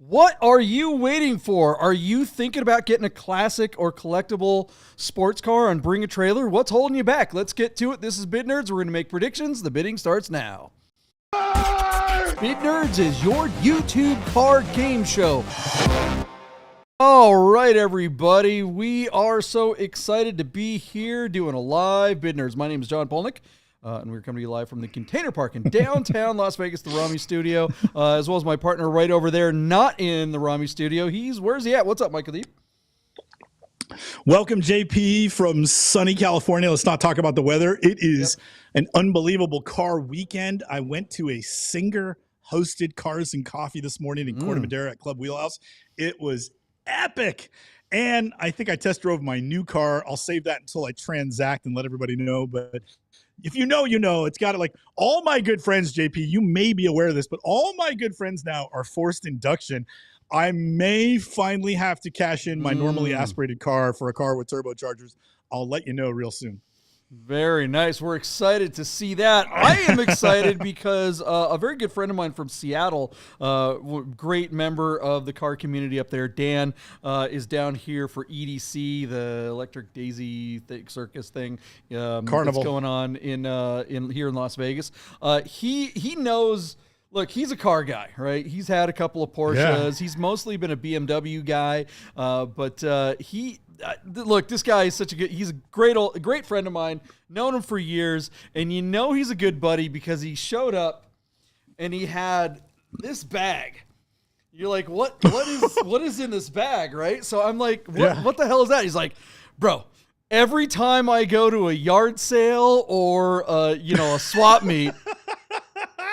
What are you waiting for? Are you thinking about getting a classic or collectible sports car and bring a trailer? What's holding you back? Let's get to it. This is Bid Nerds. We're going to make predictions. The bidding starts now. Bid Nerds is your YouTube car game show. All right, everybody. We are so excited to be here doing a live Bid Nerds. My name is John Polnik. And we're coming to you live from the Container Park in downtown Las Vegas, the Rami Studio, as well as my partner right over there, not in the Rami Studio. Where's he at? What's up, Michael Deeb? Welcome, JP, from sunny California. Let's not talk about the weather. It is an unbelievable car weekend. I went to a Singer-hosted Cars and Coffee this morning in Corte Madera at Club Wheelhouse. It was epic. And I think I test drove my new car. I'll save that until I transact and let everybody know. But if you know, you know. It's got it. Like all my good friends, JP, you may be aware of this, but all my good friends now are forced induction. I may finally have to cash in my normally aspirated car for a car with turbochargers. I'll let you know real soon. Very nice. We're excited to see that. I am excited because a very good friend of mine from Seattle, great member of the car community up there, Dan, is down here for EDC, the Electric Daisy Circus thing. Carnival that's going on in here in Las Vegas. He knows. Look, he's a car guy, right? He's had a couple of Porsches. Yeah. He's mostly been a BMW guy, but look, this guy is he's a great friend of mine, known him for years, and you know he's a good buddy because he showed up and he had this bag. You're like, what is in this bag, right? So I'm like, what the hell is that? He's like, bro, every time I go to a yard sale or a swap meet,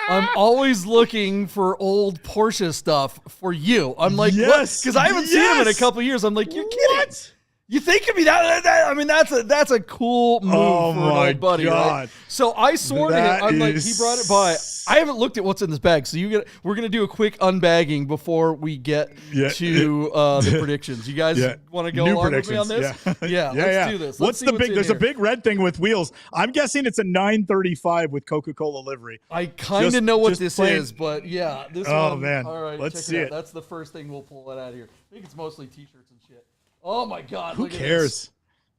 I'm always looking for old Porsche stuff for you. I'm like, yes, because I haven't seen him in a couple of years. I'm like, you're kidding. What? You think of me that I mean, that's a cool move for an old buddy, God. Right? So I swore to him. I'm like, he brought it by. I haven't looked at what's in this bag, so we're gonna do a quick unbagging before we get to the predictions. You guys want to go along with me on this? Yeah, let's do this. What's the big? There's a big red thing with wheels. I'm guessing it's a 935 with Coca-Cola livery. I kind of know what this is, but yeah, this one. Oh man, all right, let's see it. That's the first thing we'll pull it out of here. I think it's mostly T-shirts and shit. Oh my God! Who cares?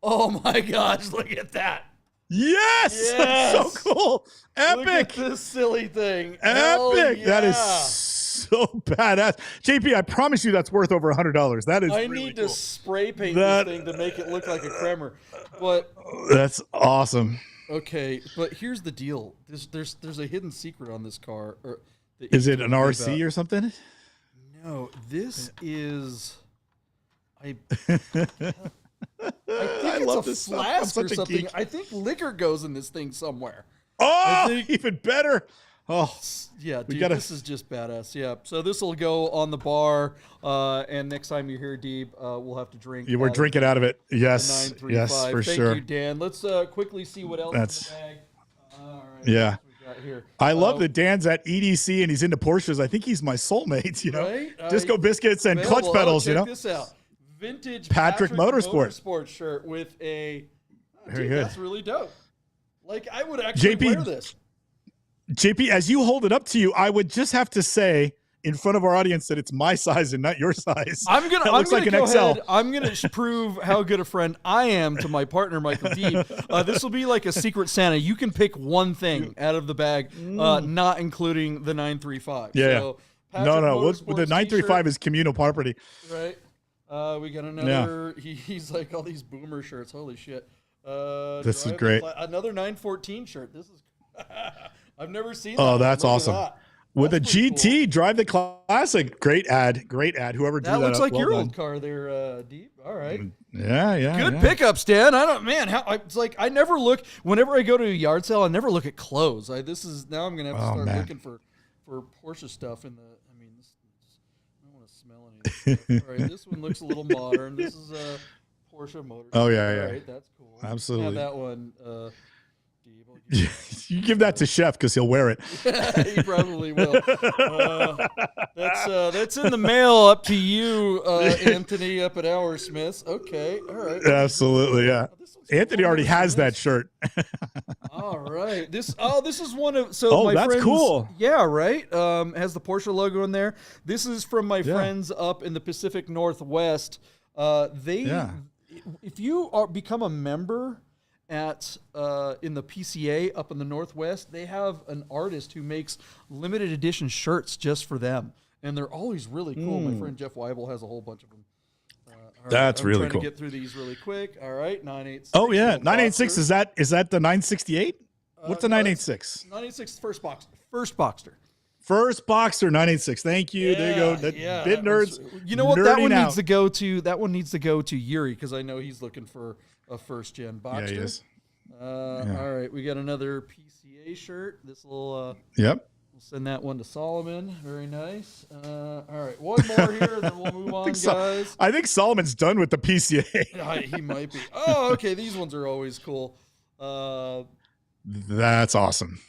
Oh my gosh! Look at that! Yes! That's so cool! Epic! Look at this silly thing! Epic! That is so badass. JP, I promise you that's worth over $100. That is. I need to spray paint this thing to make it look like a Kremer, but that's awesome. Okay, but here's the deal. There's a hidden secret on this car. Is it an RC or something? No, this is. I think it's a flask or something. I think liquor goes in this thing somewhere. Oh, even better. Oh, yeah, dude, this is just badass. Yeah, so this will go on the bar, and next time you're here, Deeb, we'll have to drink. We're drinking out of it. Yes, yes, for sure. Thank you, Dan. Let's quickly see what else is in the bag. All right. Yeah. Here. I love that Dan's at EDC and he's into Porsches. I think he's my soulmate, right? Disco biscuits and clutch pedals, check this out. Vintage Patrick Motorsport shirt with a very good. That's really dope. Like I would actually wear this. JP, as you hold it up to you, I would just have to say in front of our audience that it's my size and not your size. I'm gonna go ahead. I'm gonna prove how good a friend I am to my partner Michael Deeb. This will be like a secret Santa. You can pick one thing out of the bag, not including the 935. Yeah. So, no. The 935 is communal property. Right. We got another. He's like all these boomer shirts. Holy shit! This is great. Another 914 shirt. This is. I've never seen. Oh, that's awesome. With a GT, cool. Drive the classic. Great ad. Whoever drew that looks like well your done. Old car there, Deeb. All right. Yeah. Good pickups, Dan. It's like I never look. Whenever I go to a yard sale, I never look at clothes. Now I'm gonna have to start looking for Porsche stuff in the. Smell any of this stuff. All right, this one looks a little modern. This is a Porsche motor. Oh yeah. Right, that's cool. Absolutely. Have that one. You give that to Chef because he'll wear it. He probably will. That's in the mail. Up to you, Anthony, up at Our Smiths. Okay, all right. Absolutely, yeah. Anthony already has that shirt. All right. This is one of my that's friends. cool. Yeah, right. Has the Porsche logo in there. This is from my friends up in the Pacific Northwest. If you become a member at in the PCA up in the Northwest, they have an artist who makes limited edition shirts just for them, and they're always really cool. My friend Jeff Weibel has a whole bunch of them. That's really cool. cool. To get through these really quick. All right, 986. Oh yeah, 986. Is that the 968? What's the 986? 986 first Boxster. First Boxster 986. Thank you. There you go. Bit nerds. You know what? That one needs to go to. That one needs to go to Yuri because I know he's looking for a first gen Boxster. Yeah, he is. All right, we got another PCA shirt. This will. Yep. We'll send that one to Solomon. Very nice. All right, one more here, then we'll move on, guys. I think Solomon's done with the PCA. He might be. Oh, okay. These ones are always cool. That's awesome.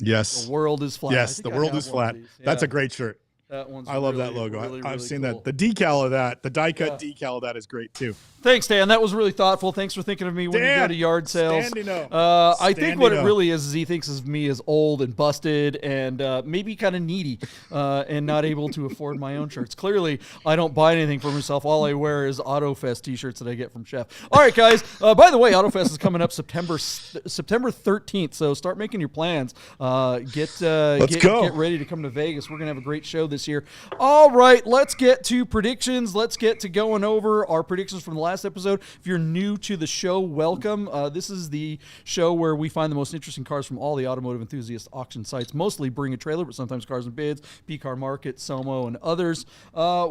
Yes. The world is flat. Yes, the world is flat. That's a great shirt. That one's I love really, that logo. really, I've really seen cool. that. The decal of that, the die cut decal of that is great too. Thanks, Dan. That was really thoughtful. Thanks for thinking of me when you go to yard sales. I think what it really is he thinks of me as old and busted and maybe kind of needy and not able to afford my own shirts. Clearly, I don't buy anything for myself. All I wear is AutoFest t-shirts that I get from Chef. All right, guys. By the way, AutoFest is coming up September 13th, so start making your plans. Get ready to come to Vegas. We're going to have a great show this year. All right, let's get to predictions. Let's get to going over our predictions from the last episode. If you're new to the show, welcome. This is the show where we find the most interesting cars from all the automotive enthusiast auction sites, mostly Bring a Trailer, but sometimes Cars and Bids, P-Car Market, Somo, and others.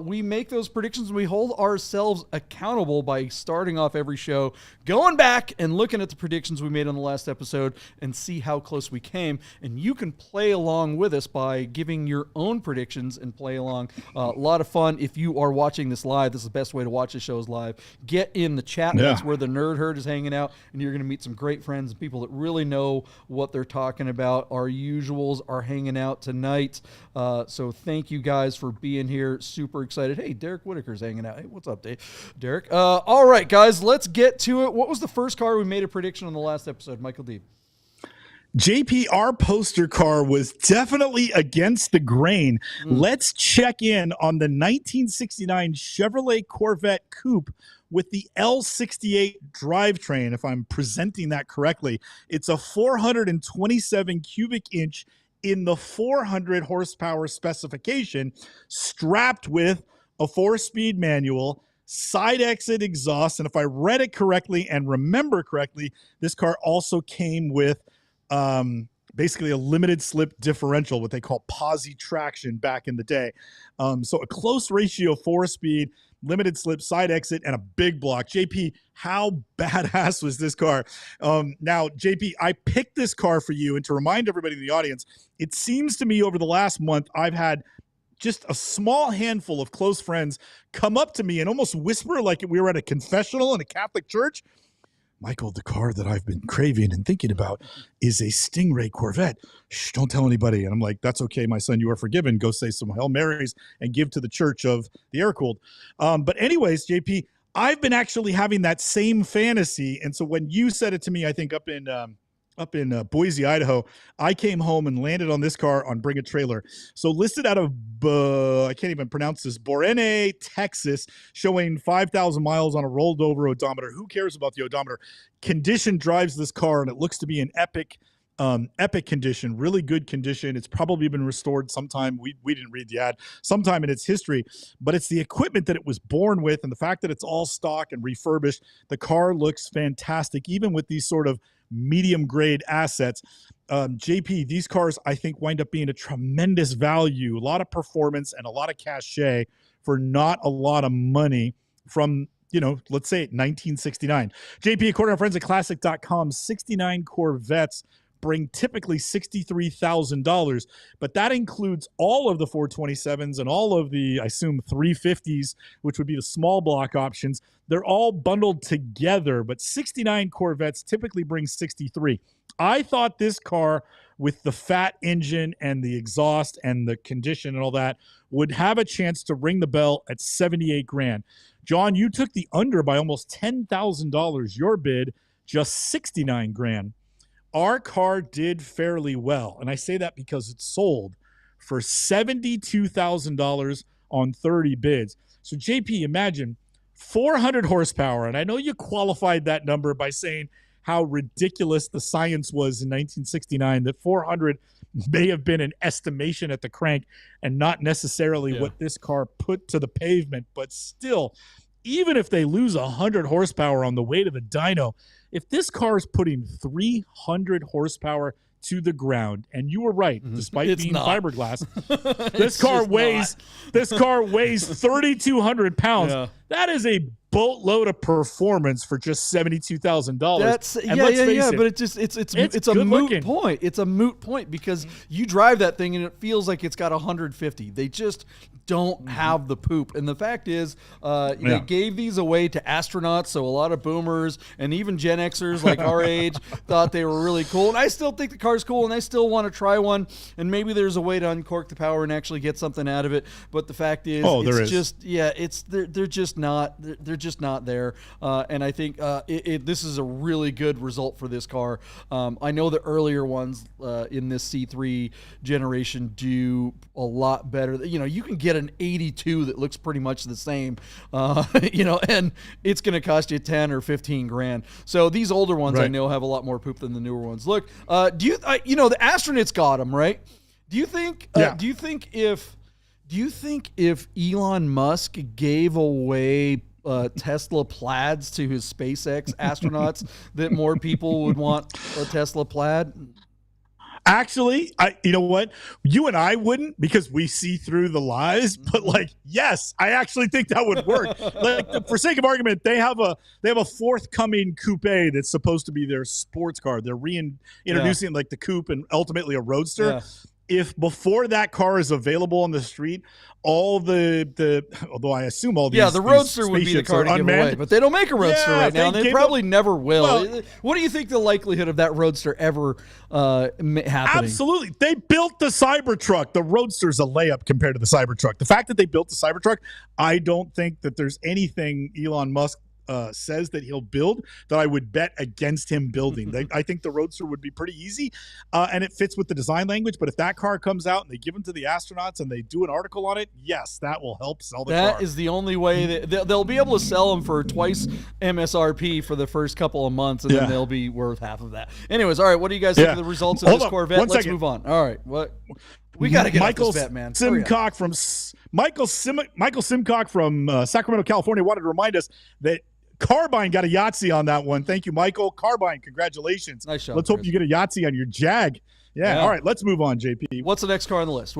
We make those predictions, and we hold ourselves accountable by starting off every show, going back and looking at the predictions we made on the last episode and see how close we came. And you can play along with us by giving your own predictions and play along. A lot of fun. If you are watching this live, this is the best way to watch the shows live. Get in the chat. Yeah. That's where the Nerd Herd is hanging out, and you're going to meet some great friends and people that really know what they're talking about. Our usuals are hanging out tonight. So thank you guys for being here. Super excited. Hey, Derek Whitaker's hanging out. Hey, what's up, Derek? All right, guys, let's get to it. What was the first car we made a prediction on the last episode? Michael Deeb. JP, our poster car was definitely against the grain. Let's check in on the 1969 Chevrolet Corvette Coupe with the L68 drivetrain, if I'm presenting that correctly. It's a 427 cubic inch in the 400 horsepower specification, strapped with a 4-speed manual, side exit exhaust, and if I read it correctly and remember correctly, this car also came with basically a limited slip differential, what they call posi traction back in the day. So a close ratio 4-speed, limited slip, side exit, and a big block. JP, how badass was this car? Now, JP, I picked this car for you, and to remind everybody in the audience, it seems to me over the last month, I've had just a small handful of close friends come up to me and almost whisper like we were at a confessional in a Catholic church. Michael, the car that I've been craving and thinking about is a Stingray Corvette. Shh, don't tell anybody. And I'm like, that's okay, my son, you are forgiven. Go say some Hail Marys and give to the church of the air-cooled. But anyways, JP, I've been actually having that same fantasy. And so when you said it to me, I think up in Boise, Idaho, I came home and landed on this car on Bring a Trailer. So listed out of, I can't even pronounce this, Borene, Texas, showing 5,000 miles on a rolled over odometer. Who cares about the odometer? Condition drives this car, and it looks to be an epic condition, really good condition. It's probably been restored sometime. We didn't read the ad, sometime in its history, but it's the equipment that it was born with, and the fact that it's all stock and refurbished. The car looks fantastic, even with these sort of medium grade assets. JP, these cars, I think, wind up being a tremendous value, a lot of performance and a lot of cachet for not a lot of money from, let's say 1969. JP, according to our friends at classic.com, 69 Corvettes bring typically $63,000, but that includes all of the 427s and all of the, I assume, 350s, which would be the small block options. They're all bundled together, but 69 Corvettes typically bring 63. I thought this car with the fat engine and the exhaust and the condition and all that would have a chance to ring the bell at 78 grand. John, you took the under by almost $10,000. Your bid, just 69 grand. Our car did fairly well. And I say that because it sold for $72,000 on 30 bids. So, JP, imagine 400 horsepower. And I know you qualified that number by saying how ridiculous the science was in 1969, that 400 may have been an estimation at the crank and not necessarily what this car put to the pavement. But still, even if they lose 100 horsepower on the way to the dyno, if this car is putting 300 horsepower to the ground, and you were right, despite being fiberglass, this car weighs 3,200 pounds. Yeah. That is a boatload of performance for just $72,000. That's but it's a moot point. It's a moot point because you drive that thing and it feels like it's got 150. They just don't have the poop. And the fact is, they gave these away to astronauts, so a lot of boomers and even Gen Xers like our age thought they were really cool. And I still think the car's cool, and I still want to try one. And maybe there's a way to uncork the power and actually get something out of it. But the fact is, they're just not there. And I think this is a really good result for this car. I know the earlier ones in this C3 generation do a lot better. You can get an 82 that looks pretty much the same, and it's going to cost you 10 or 15 grand. So these older ones I know have a lot more poop than the newer ones. Look, the astronauts got them, right? Do you think if Elon Musk gave away Tesla plaids to his SpaceX astronauts that more people would want a Tesla plaid? Actually, you know what? You and I wouldn't, because we see through the lies. But yes, I actually think that would work. For sake of argument, they have a forthcoming coupe that's supposed to be their sports car. They're reintroducing the coupe and ultimately a roadster. Yeah. If before that car is available on the street, all although I assume all these the roadster would be the car to give away, but they don't make a roadster right now, and they probably never will. Well, what do you think the likelihood of that roadster ever happening? Absolutely, they built the Cybertruck. The roadster's a layup compared to the Cybertruck. The fact that they built the Cybertruck, I don't think that there's anything Elon Musk says that he'll build that I would bet against him building. I think the Roadster would be pretty easy, and it fits with the design language. But if that car comes out and they give them to the astronauts and they do an article on it, yes, that will help sell the car. That is the only way that they'll be able to sell them for twice MSRP for the first couple of months, and then they'll be worth half of that. Anyways, all right, what do you guys think of the results of this Corvette? Let's move on. All right, what? We got to get Michael this bet, man. Michael Simcock from Sacramento, California, wanted to remind us that Carbine got a Yahtzee on that one. Thank you, Michael. Carbine, congratulations. Nice shot. Let's hope you get a Yahtzee on your Jag. Yeah. All right, let's move on, JP. What's the next car on the list?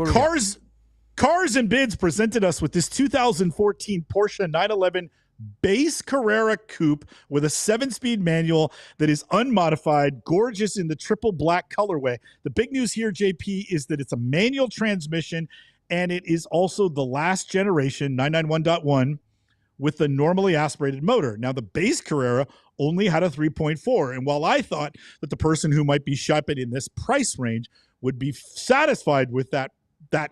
Cars and Bids presented us with this 2014 Porsche 911 base Carrera coupe with a 7-speed manual that is unmodified, gorgeous in the triple black colorway. The big news here, JP, is that it's a manual transmission, and it is also the last generation 991.1 with the normally aspirated motor. Now, the base Carrera only had a 3.4, and while I thought that the person who might be shopping in this price range would be satisfied with that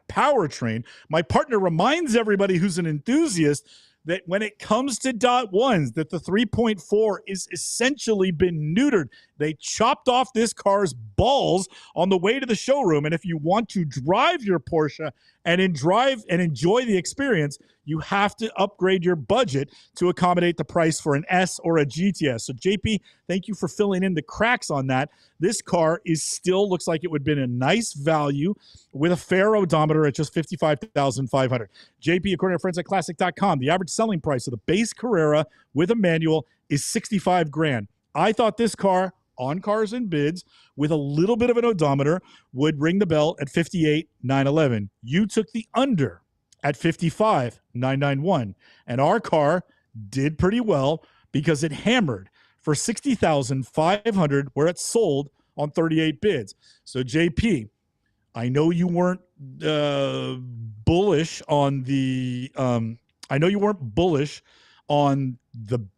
powertrain, my partner reminds everybody who's an enthusiast that when it comes to .1s, that the 3.4 is essentially been neutered. They chopped off this car's balls on the way to the showroom, and if you want to drive your Porsche and enjoy the experience, you have to upgrade your budget to accommodate the price for an S or a GTS. So, JP, thank you for filling in the cracks on that. This car still looks like it would have been a nice value with a fair odometer at just $55,500. JP, according to friends at Classic.com, the average selling price of the base Carrera with a manual is $65,000. I thought this car on Cars and Bids with a little bit of an odometer would ring the bell at $58,911. You took the under at $55,991, and our car did pretty well because it hammered for $60,500 where it sold on 38 bids. So, JP, I know you weren't bullish on the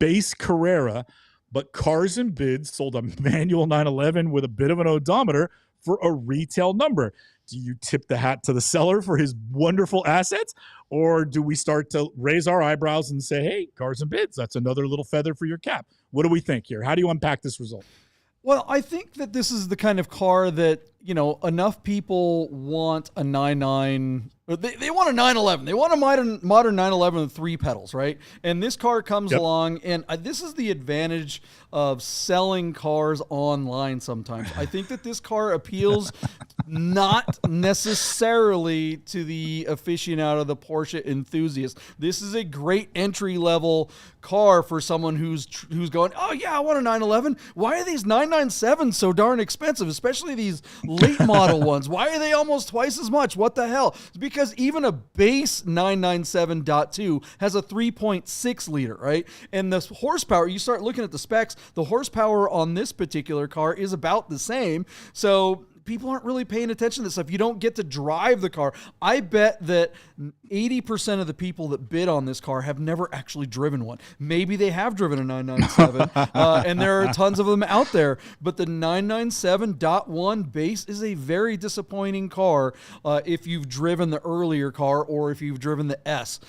base Carrera, but Cars and Bids sold a manual 911 with a bit of an odometer for a retail number. Do you tip the hat to the seller for his wonderful assets, or do we start to raise our eyebrows and say, hey, Cars and Bids, that's another little feather for your cap? What do we think here? How do you unpack this result? Well, I think that this is the kind of car that, enough people want a 9.9. They want a 911. They want a modern 911 with 3 pedals, right? And this car comes along, and this is the advantage of selling cars online sometimes. I think that this car appeals not necessarily to the aficionado, the Porsche enthusiast. This is a great entry-level car for someone who's going, oh, yeah, I want a 911. Why are these 997s so darn expensive, especially these late model ones? Why are they almost twice as much? What the hell? It's because even a base 997.2 has a 3.6 liter, right? And the horsepower, you start looking at the specs, the horsepower on this particular car is about the same. So people aren't really paying attention to this stuff. You don't get to drive the car. I bet that 80% of the people that bid on this car have never actually driven one. Maybe they have driven a 997, and there are tons of them out there. But the 997.1 base is a very disappointing car if you've driven the earlier car or if you've driven the S.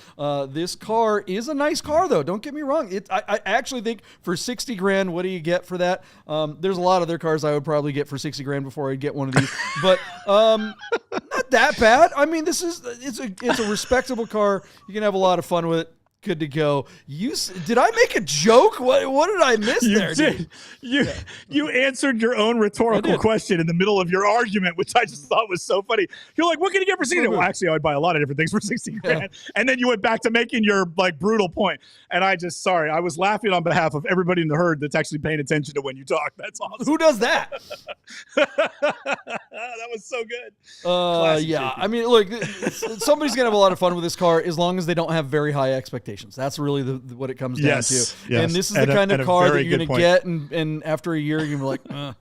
This car is a nice car, though. Don't get me wrong. I actually think for 60 grand, what do you get for that? There's a lot of other cars I would probably get for 60 grand before I'd get one of these, but not that bad. I mean, it's a respectable car. You can have a lot of fun with it. Good to go. Did I make a joke? What did I miss there? Did. You answered your own rhetorical question in the middle of your argument, which I just thought was so funny. You're like, what can you get for 60? Well, actually, I would buy a lot of different things for 60 grand. Yeah. And then you went back to making your brutal point. And I was laughing on behalf of everybody in the herd that's actually paying attention to when you talk. That's awesome. Who does that? That was so good. Yeah. I mean, look, somebody's going to have a lot of fun with this car as long as they don't have very high expectations. That's really what it comes down to. Yes. And this is the kind of car that you're going to get, and after a year, you're going to be like,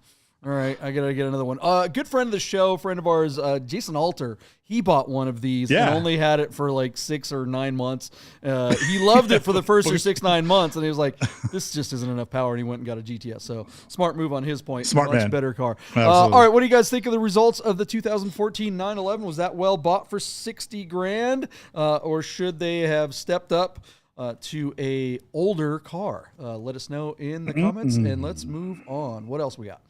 all right, I got to get another one. Good friend of the show, friend of ours, Jason Alter, he bought one of these and only had it for like 6 or 9 months. He loved it for the first or 6, 9 months, and he was like, this just isn't enough power, and he went and got a GTS. So smart move on his point. Smart Much man. better car. All right, what do you guys think of the results of the 2014 911? Was that well bought for 60 grand, or should they have stepped up to a older car? Let us know in the comments, and let's move on. What else we got?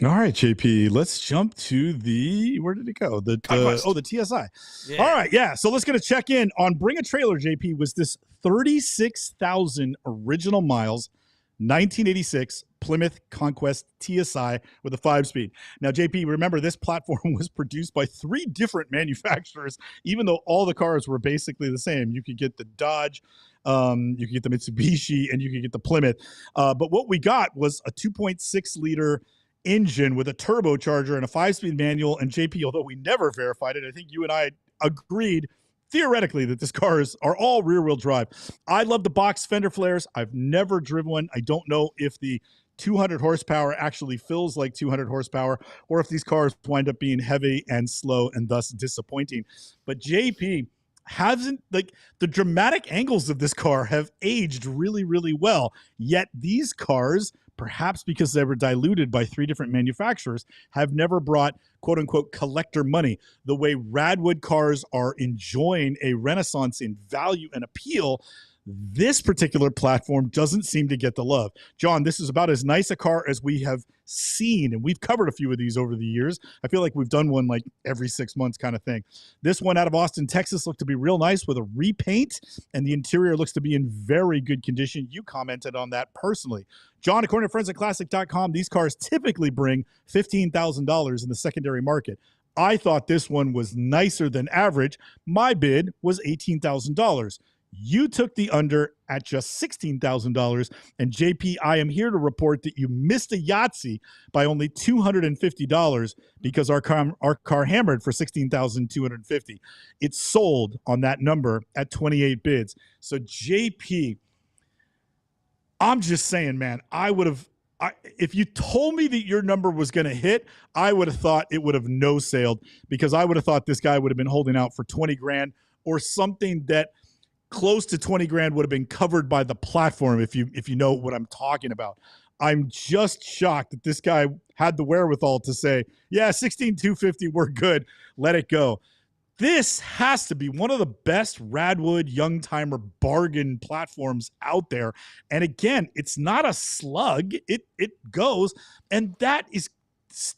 All right, JP, let's jump to where did it go? The TSi. Yeah. All right, yeah. So let's get a check in on Bring a Trailer, JP. Was this 36,000 original miles, 1986 Plymouth Conquest TSi with a 5-speed. Now, JP, remember this platform was produced by 3 different manufacturers, even though all the cars were basically the same. You could get the Dodge, you could get the Mitsubishi, and you could get the Plymouth. But what we got was a 2.6 liter engine with a turbocharger and a 5-speed manual. And JP, although we never verified it, I think you and I agreed theoretically that these cars are all rear-wheel drive. I love the box fender flares. I've never driven one. I don't know if the 200 horsepower actually feels like 200 horsepower or if these cars wind up being heavy and slow and thus disappointing. But JP hasn't, like, the dramatic angles of this car have aged really, really well. Yet these cars, perhaps because they were diluted by 3 different manufacturers, have never brought quote unquote collector money. The way Radwood cars are enjoying a renaissance in value and appeal, this particular platform doesn't seem to get the love. John, this is about as nice a car as we have seen, and we've covered a few of these over the years. I feel like we've done one like every 6 months kind of thing. This one out of Austin, Texas looked to be real nice with a repaint, and the interior looks to be in very good condition. You commented on that personally. John, according to friendsofclassic.com, these cars typically bring $15,000 in the secondary market. I thought this one was nicer than average. My bid was $18,000. You took the under at just $16,000. And JP, I am here to report that you missed a Yahtzee by only $250 because our car hammered for $16,250. It sold on that number at 28 bids. So JP, I'm just saying, man, if you told me that your number was going to hit, I would have thought it would have no-sailed, because I would have thought this guy would have been holding out for 20 grand or something that close to 20 grand would have been covered by the platform, if you know what I'm talking about. I'm just shocked that this guy had the wherewithal to say, yeah, 16,250, we're good, let it go. This has to be one of the best Radwood Youngtimer bargain platforms out there. And again, it's not a slug. It goes, and that is,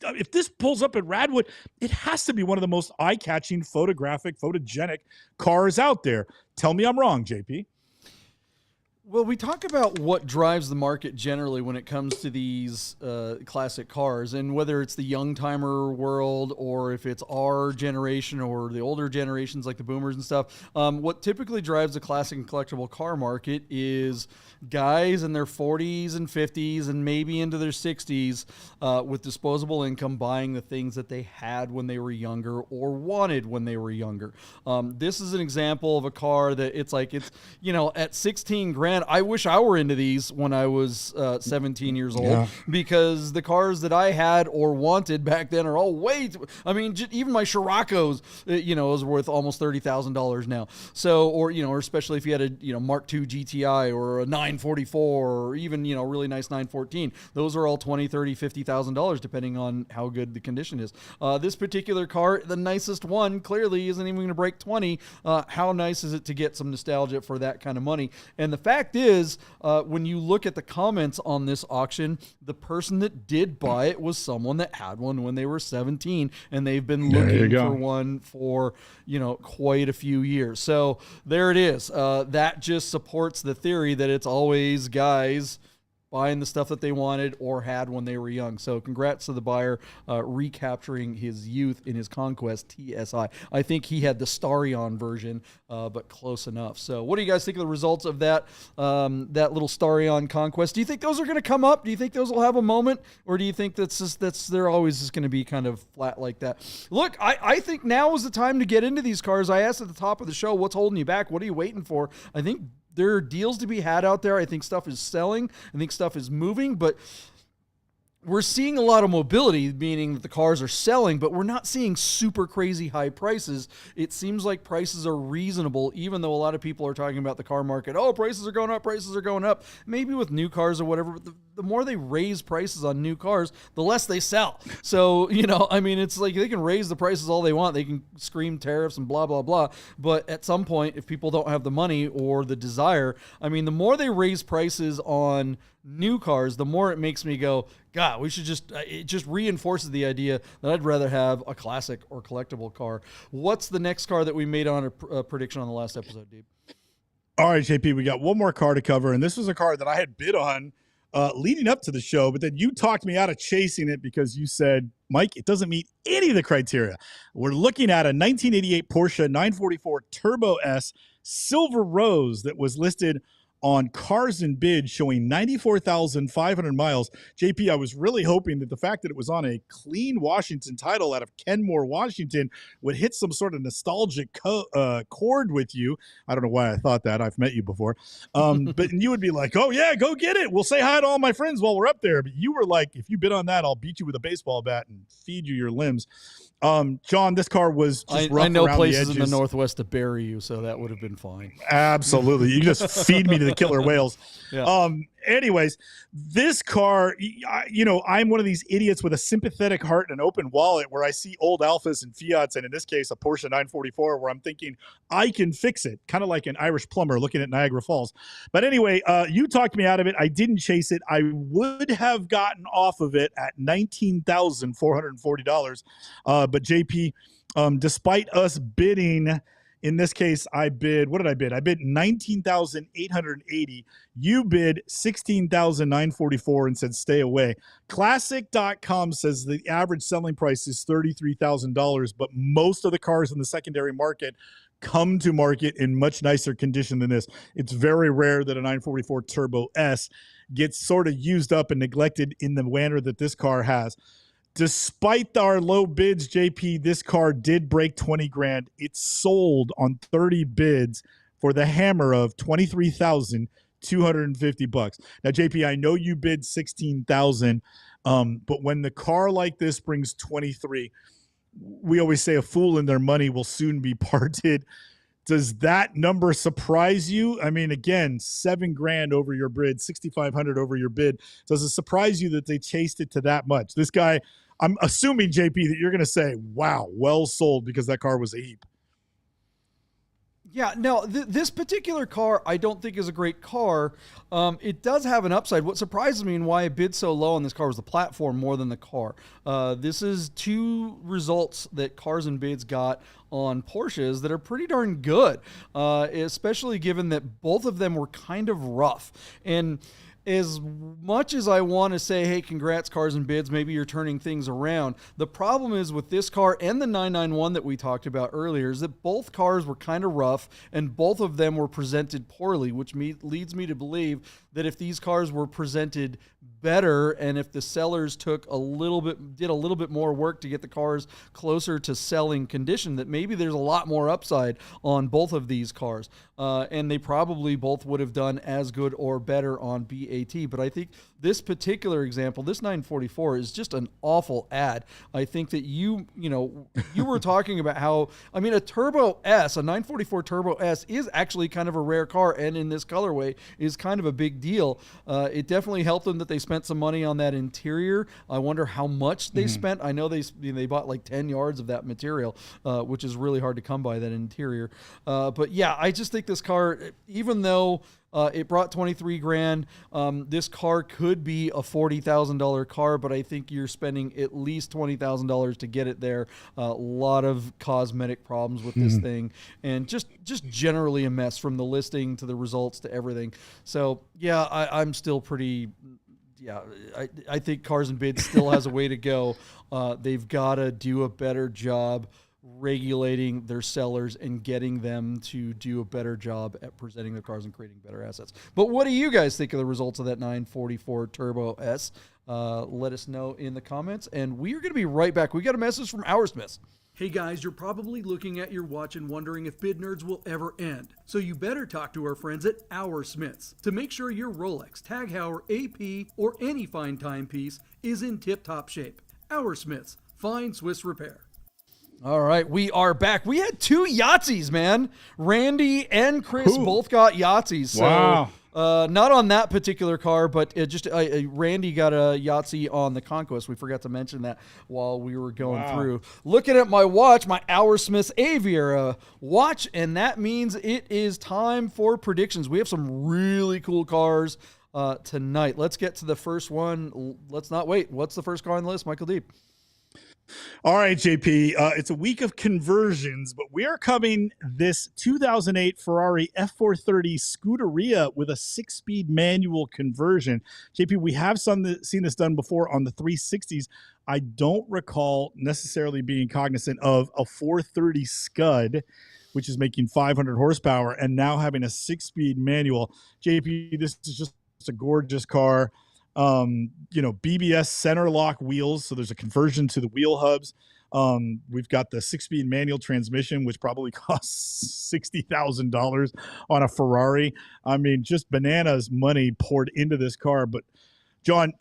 if this pulls up at Radwood, it has to be one of the most eye-catching, photogenic cars out there. Tell me I'm wrong, JP. Well, we talk about what drives the market generally when it comes to these classic cars, and whether it's the young timer world or if it's our generation or the older generations like the boomers and stuff. What typically drives the classic and collectible car market is guys in their 40s and 50s and maybe into their 60s with disposable income buying the things that they had when they were younger or wanted when they were younger. This is an example of a car that it's at 16 grand. I wish I were into these when I was 17 years old, because the cars that I had or wanted back then are all way too, even my Scirocco's, is worth almost $30,000 now. So, or especially if you had a, Mark II GTI or a 944 or even, really nice 914, those are all $20,000, $30,000, $50,000 depending on how good the condition is. This particular car, the nicest one, clearly isn't even going to break 20. How nice is it to get some nostalgia for that kind of money? And the fact is, when you look at the comments on this auction, the person that did buy it was someone that had one when they were 17, and they've been looking for one for, quite a few years. So there it is. That just supports the theory that it's always guys buying the stuff that they wanted or had when they were young. So congrats to the buyer recapturing his youth in his Conquest TSi. I think he had the Starion version, but close enough. So what do you guys think of the results of that little Starion Conquest? Do you think those are going to come up? Do you think those will have a moment? Or do you think they're always just going to be kind of flat like that? Look, I think now is the time to get into these cars. I asked at the top of the show, what's holding you back? What are you waiting for? I think there are deals to be had out there. I think stuff is selling. I think stuff is moving, but we're seeing a lot of mobility, meaning that the cars are selling, but we're not seeing super crazy high prices. It seems like prices are reasonable, even though a lot of people are talking about the car market. Oh, prices are going up, prices are going up. Maybe with new cars or whatever, but the more they raise prices on new cars, the less they sell. So, it's like they can raise the prices all they want. They can scream tariffs and blah, blah, blah. But at some point, if people don't have the money or the desire, the more they raise prices on new cars, the more it makes me go, God, we should it just reinforces the idea that I'd rather have a classic or collectible car. What's the next car that we made on a prediction on the last episode, Deeb? All right, JP, we got one more car to cover, and this was a car that I had bid on leading up to the show, but then you talked me out of chasing it because you said, Mike, it doesn't meet any of the criteria. We're looking at a 1988 Porsche 944 Turbo S Silver Rose that was listed on Cars and Bid, showing 94,500 miles. JP, I was really hoping that the fact that it was on a clean Washington title out of Kenmore, Washington, would hit some sort of nostalgic chord with you. I don't know why I thought that. I've met you before. But you would be like, oh, yeah, go get it. We'll say hi to all my friends while we're up there. But you were like, if you bid on that, I'll beat you with a baseball bat and feed you your limbs. John, this car was just rough. I know around places the in the Northwest to bury you, so that would have been fine. Absolutely. You just feed me to the killer whales. Yeah. Anyways, this car, I'm one of these idiots with a sympathetic heart and an open wallet where I see old Alphas and Fiats, and in this case, a Porsche 944, where I'm thinking I can fix it, kind of like an Irish plumber looking at Niagara Falls. But anyway, you talked me out of it. I didn't chase it. I would have gotten off of it at $19,440. But JP, despite us bidding, in this case, I bid, what did I bid? I bid $19,880. You bid $16,944 and said, stay away. Classic.com says the average selling price is $33,000, but most of the cars in the secondary market come to market in much nicer condition than this. It's very rare that a 944 Turbo S gets sort of used up and neglected in the manner that this car has. Despite our low bids, JP, this car did break 20 grand. It sold on 30 bids for the hammer of $23,250. Now, JP, I know you bid 16,000, but when the car like this brings 23, we always say a fool and their money will soon be parted. Does that number surprise you? Again, 7 grand over your bid, 6,500 over your bid. Does it surprise you that they chased it to that much? This guy, I'm assuming, JP, that you're going to say, wow, well sold, because that car was a heap. Yeah, no, this particular car I don't think is a great car. It does have an upside. What surprises me and why I bid so low on this car was the platform more than the car. This is two results that Cars and Bids got on Porsches that are pretty darn good, especially given that both of them were kind of rough. And as much as I want to say, hey, congrats, Cars and Bids, maybe you're turning things around, the problem is with this car and the 991 that we talked about earlier is that both cars were kind of rough and both of them were presented poorly, which leads me to believe that if these cars were presented better and if the sellers did a little bit more work to get the cars closer to selling condition, that maybe there's a lot more upside on both of these cars. And they probably both would have done as good or better on BaT. But I think this particular example, this 944, is just an awful ad. I think that you were talking about how, I mean, a Turbo S, a 944 Turbo S is actually kind of a rare car, and in this colorway is kind of a big deal. It definitely helped them that they spent some money on that interior. I wonder how much they spent. I know they bought like 10 yards of that material, which is really hard to come by, that interior. But yeah, I just think this car, even though it brought 23 grand. This car could be a $40,000 car, but I think you're spending at least $20,000 to get it there. A lot of cosmetic problems with this thing, and just generally a mess from the listing to the results to everything. So yeah, I'm still pretty. Yeah, I think Cars and Bids still has a way to go. They've got to do a better job regulating their sellers and getting them to do a better job at presenting their cars and creating better assets. But what do you guys think of the results of that 944 Turbo S? Let us know in the comments, and we are going to be right back. We got a message from Smiths. Hey guys, you're probably looking at your watch and wondering if Bid Nerds will ever end. So you better talk to our friends at Smiths to make sure your Rolex, Tag Heuer, AP, or any fine timepiece is in tip-top shape. Smiths, fine Swiss repair. All right, we are back. We had two Yahtzees, man. Randy and Chris both got Yahtzees. So, wow. Not on that particular car, but Randy got a Yahtzee on the Conquest. We forgot to mention that while we were going through. Looking at my watch, my Smiths Aviera watch, and that means it is time for predictions. We have some really cool cars tonight. Let's get to the first one. Let's not wait. What's the first car on the list, Michael Deeb? All right, JP, it's a week of conversions, but we are covering this 2008 Ferrari F430 Scuderia with a 6-speed manual conversion. JP, we have seen this done before on the 360s. I don't recall necessarily being cognizant of a 430 Scud, which is making 500 horsepower, and now having a 6-speed manual. JP, this is just a gorgeous car. BBS center lock wheels. So there's a conversion to the wheel hubs. We've got the 6-speed manual transmission, which probably costs $60,000 on a Ferrari. I mean, just bananas money poured into this car. But John,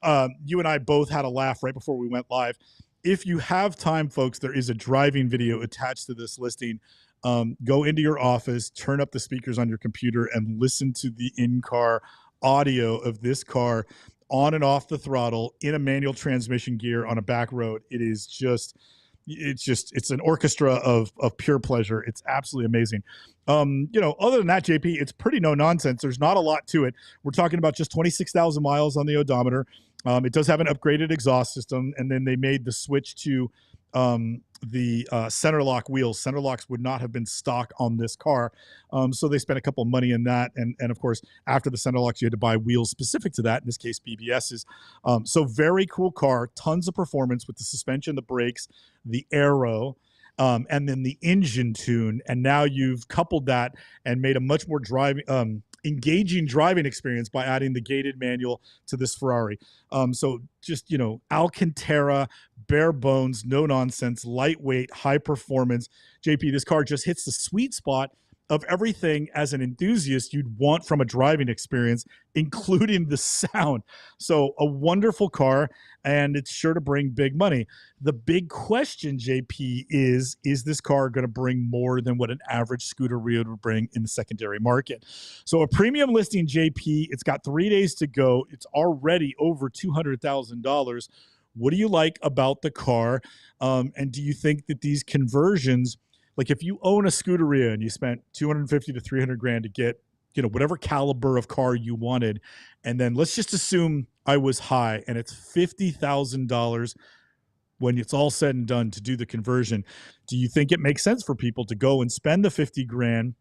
you and I both had a laugh right before we went live. If you have time, folks, there is a driving video attached to this listing. Go into your office, turn up the speakers on your computer, and listen to the in-car audio of this car on and off the throttle in a manual transmission gear on a back road. It's an orchestra of pure pleasure. It's absolutely amazing. Other than that, JP, it's pretty no nonsense. There's not a lot to it. We're talking about just 26,000 miles on the odometer. It does have an upgraded exhaust system, and then they made the switch to the center lock wheels. Center locks would not have been stock on this car. So they spent a couple of money in that. And of course, after the center locks, you had to buy wheels specific to that. In this case, BBSs. So very cool car, tons of performance with the suspension, the brakes, the aero, and then the engine tune. And now you've coupled that and made a much more engaging driving experience by adding the gated manual to this Ferrari. So just, Alcantara, bare bones, no nonsense, lightweight, high performance. JP, this car just hits the sweet spot of everything as an enthusiast you'd want from a driving experience, including the sound. So a wonderful car, and it's sure to bring big money. The big question, JP, is this car going to bring more than what an average Scuderia would bring in the secondary market? So a premium listing, JP, it's got 3 days to go. It's already over $200,000. What do you like about the car? And do you think that these conversions like if you own a Scuderia and you spent 250 to 300 grand to get, whatever caliber of car you wanted, and then let's just assume I was high and it's $50,000 when it's all said and done to do the conversion. Do you think it makes sense for people to go and spend the 50 grand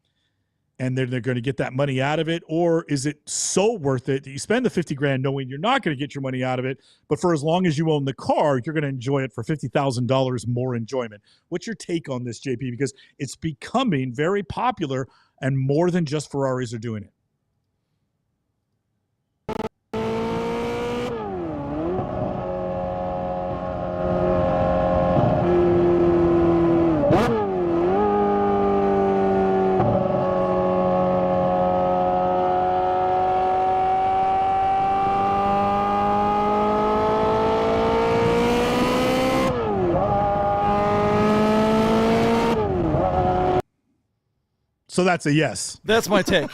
and then they're going to get that money out of it? Or is it so worth it that you spend the 50 grand knowing you're not going to get your money out of it, but for as long as you own the car, you're going to enjoy it for $50,000 more enjoyment? What's your take on this, JP? Because it's becoming very popular and more than just Ferraris are doing it. So that's a yes. That's my take.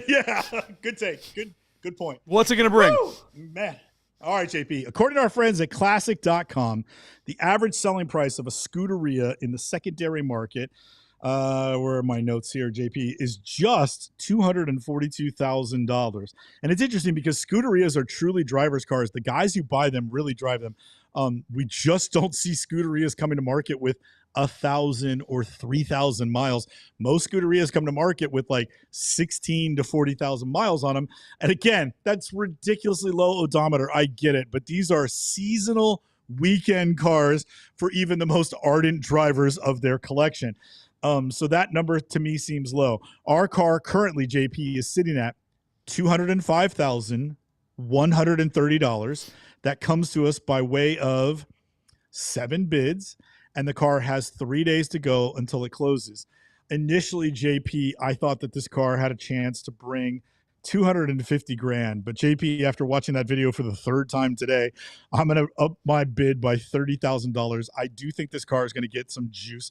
Yeah, good take. Good point. What's it going to bring? Woo! Man. All right, JP. According to our friends at classic.com, the average selling price of a Scuderia in the secondary market, where are my notes here, JP, is just $242,000. And it's interesting because Scuderias are truly driver's cars. The guys who buy them really drive them. We just don't see Scuderias coming to market with 1,000 or 3,000 miles. Most Scuderias come to market with like 16 to 40,000 miles on them. And again, that's ridiculously low odometer. I get it, but these are seasonal weekend cars for even the most ardent drivers of their collection. So that number to me seems low. Our car currently, JP, is sitting at $205,130. That comes to us by way of 7 bids. And the car has 3 days to go until it closes. Initially, JP, I thought that this car had a chance to bring 250 grand. But JP, after watching that video for the 3rd time today, I'm going to up my bid by $30,000. I do think this car is going to get some juice.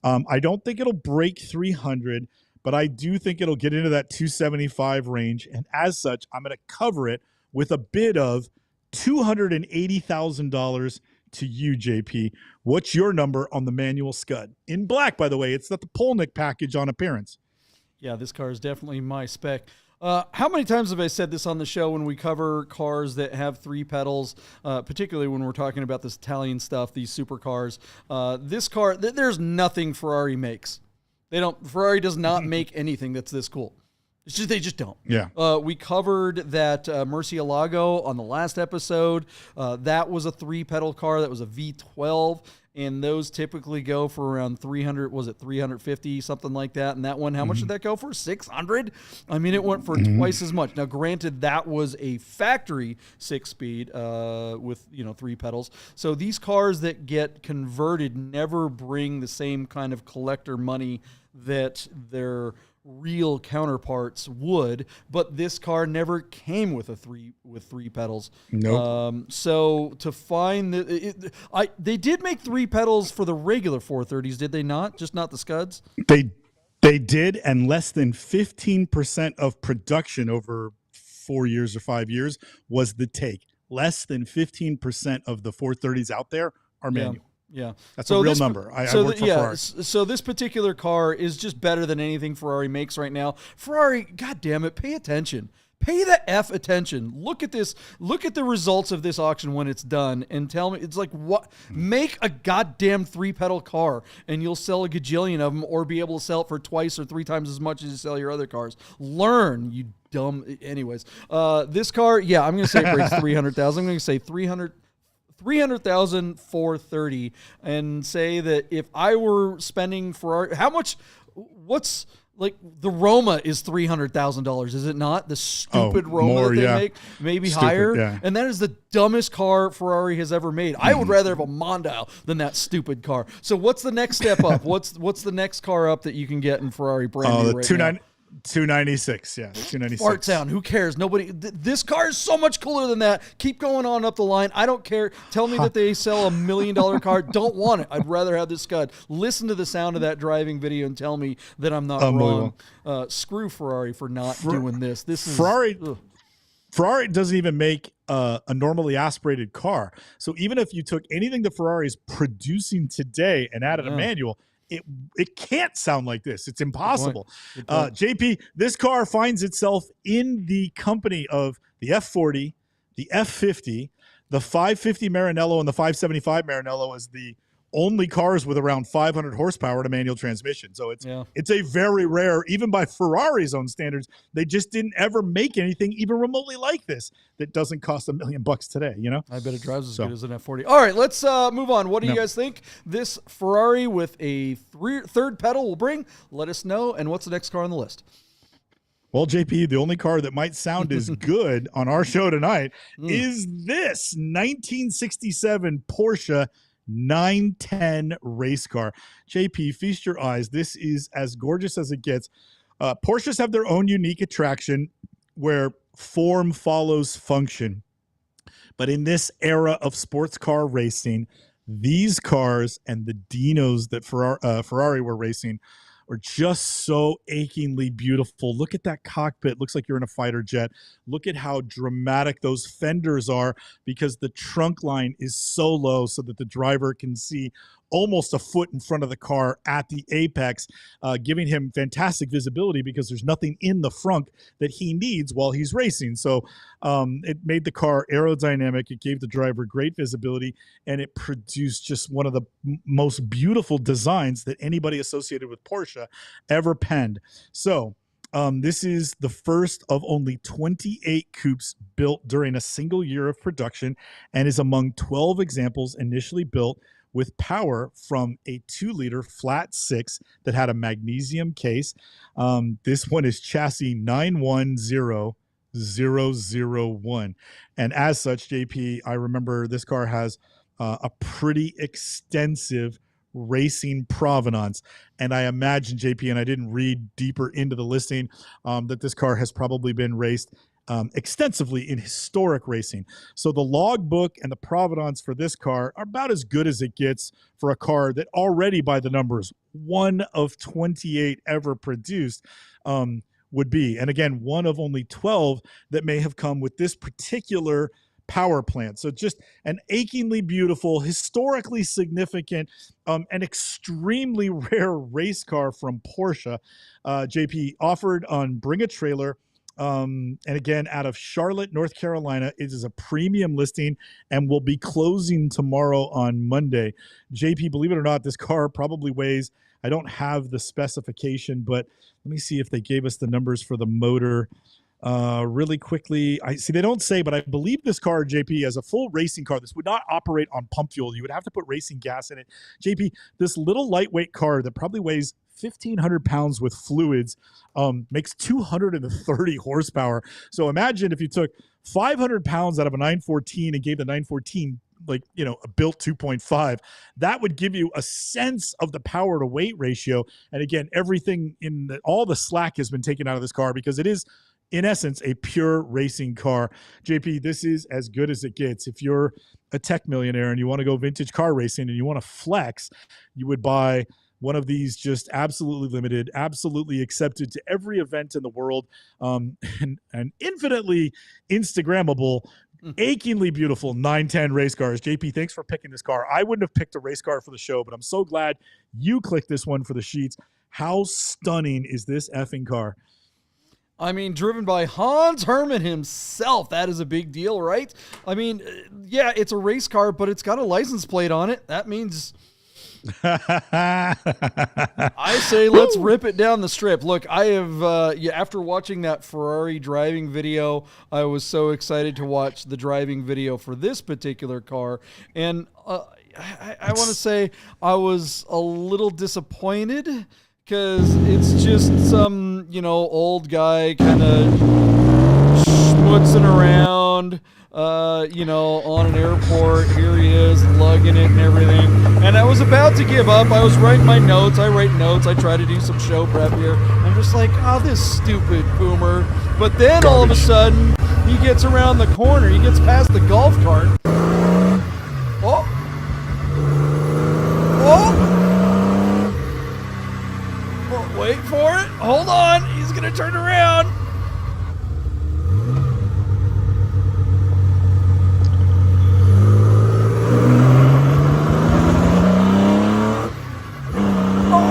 I don't think it'll break 300, but I do think it'll get into that 275 range. And as such, I'm going to cover it with a bid of $280,000 to you, JP. What's your number on the manual Scud? In black, by the way. It's not the Polnik package on appearance. Yeah, this car is definitely my spec. How many times have I said this on the show when we cover cars that have 3 pedals, particularly when we're talking about this Italian stuff, these supercars? This car, there's nothing Ferrari makes. Ferrari does not make anything that's this cool. It's just, they just don't. Yeah. We covered that Murcielago on the last episode. That was a 3-pedal car. That was a V12. And those typically go for around 300, was it 350, something like that? And that one, how much did that go for? 600? I mean, it went for twice as much. Now, granted, that was a factory 6-speed with, 3 pedals. So these cars that get converted never bring the same kind of collector money that their real counterparts would, but this car never came with 3 pedals. Nope. So to find they did make 3 pedals for the regular 430s, did they not? Just not the Scuds? They did, and less than 15% of production over 4 years or 5 years was the take. Less than 15% of the 430s out there are manual. Yeah. That's a real number. I work for Ferrari. So this particular car is just better than anything Ferrari makes right now. Ferrari, God damn it, pay attention. Pay the F attention. Look at this. Look at the results of this auction when it's done and tell me, it's like, what? Make a goddamn 3-pedal car and you'll sell a gajillion of them or be able to sell it for twice or 3 times as much as you sell your other cars. Learn, you dumb. Anyways, this car, I'm going to say it breaks 300,000. I'm going to say 300,430 and say that if I were spending Ferrari, what's like the Roma is $300,000, is it not? The stupid Roma that they make, maybe stupid, higher. Yeah. And that is the dumbest car Ferrari has ever made. I would rather have a Mondeo than that stupid car. So what's the next step up? What's the next car up that you can get in Ferrari brand new right now? 296, yeah, 296. Fart sound. Who cares? Nobody. This car is so much cooler than that. Keep going on up the line. I don't care. Tell me that they sell $1 million car. Don't want it. I'd rather have this Scud. Listen to the sound of that driving video and tell me that I'm not wrong. Screw Ferrari for not doing this. This is Ferrari. Ferrari doesn't even make a normally aspirated car. So even if you took anything that Ferrari is producing today and added a manual, it can't sound like this. It's impossible. Good point. JP, this car finds itself in the company of the F40, the F50, the 550 Maranello, and the 575 Maranello as the only cars with around 500 horsepower to manual transmission. So it's a very rare, even by Ferrari's own standards, they just didn't ever make anything even remotely like this that doesn't cost $1 million today, you know? I bet it drives as good as an F40. All right, let's move on. What do you guys think this Ferrari with a third pedal will bring? Let us know. And what's the next car on the list? Well, JP, the only car that might sound as good on our show tonight is this 1967 Porsche 910 race car. JP, feast your eyes. This is as gorgeous as it gets. Porsches have their own unique attraction where form follows function. But in this era of sports car racing, these cars and the Dinos that Ferrari were racing are just so achingly beautiful. Look at that cockpit. Looks like you're in a fighter jet. Look at how dramatic those fenders are because the trunk line is so low so that the driver can see almost a foot in front of the car at the apex, giving him fantastic visibility because there's nothing in the front that he needs while he's racing. So it made the car aerodynamic. It gave the driver great visibility, and it produced just one of the most beautiful designs that anybody associated with Porsche ever penned. So this is the first of only 28 coupes built during a single year of production and is among 12 examples initially built with power from a 2-liter flat 6 that had a magnesium case. This one is chassis 910001. And as such, JP, I remember this car has a pretty extensive racing provenance. And I imagine, JP, and I didn't read deeper into the listing, that this car has probably been raced extensively in historic racing. So the logbook and the provenance for this car are about as good as it gets for a car that already by the numbers, one of 28 ever produced would be. And again, one of only 12 that may have come with this particular power plant. So just an achingly beautiful, historically significant, and extremely rare race car from Porsche. JP, offered on Bring a Trailer. And again, out of Charlotte, North Carolina. It is a premium listing and will be closing tomorrow on Monday. JP, believe it or not, this car probably weighs, I don't have the specification, but let me see if they gave us the numbers for the motor really quickly. I see they don't say, but I believe this car, JP, as a full racing car, this would not operate on pump fuel. You would have to put racing gas in it. JP, this little lightweight car that probably weighs 1,500 pounds with fluids makes 230 horsepower. So imagine if you took 500 pounds out of a 914 and gave the 914 a built 2.5, that would give you a sense of the power to weight ratio. And again, everything all the slack has been taken out of this car because it is, in essence, a pure racing car. JP, this is as good as it gets. If you're a tech millionaire and you want to go vintage car racing and you want to flex, you would buy one of these just absolutely limited, absolutely accepted to every event in the world, and infinitely Instagrammable, achingly beautiful 910 race cars. JP, thanks for picking this car. I wouldn't have picked a race car for the show, but I'm so glad you clicked this one for the sheets. How stunning is this effing car? I mean, driven by Hans Hermann himself. That is a big deal, right? I mean, yeah, it's a race car, but it's got a license plate on it. That means... I say let's rip it down the strip. Look, I have after watching that Ferrari driving video, I was so excited to watch the driving video for this particular car, and I want to say I was a little disappointed because it's just some old guy kind of schmutzing around on an airport. Here he is lugging it and everything. And I was about to give up. I was writing my notes. I write notes. I try to do some show prep here. I'm just like, this stupid boomer. But then all of a sudden, he gets around the corner. He gets past the golf cart. Oh. Wait for it. Hold on. He's going to turn around. Oh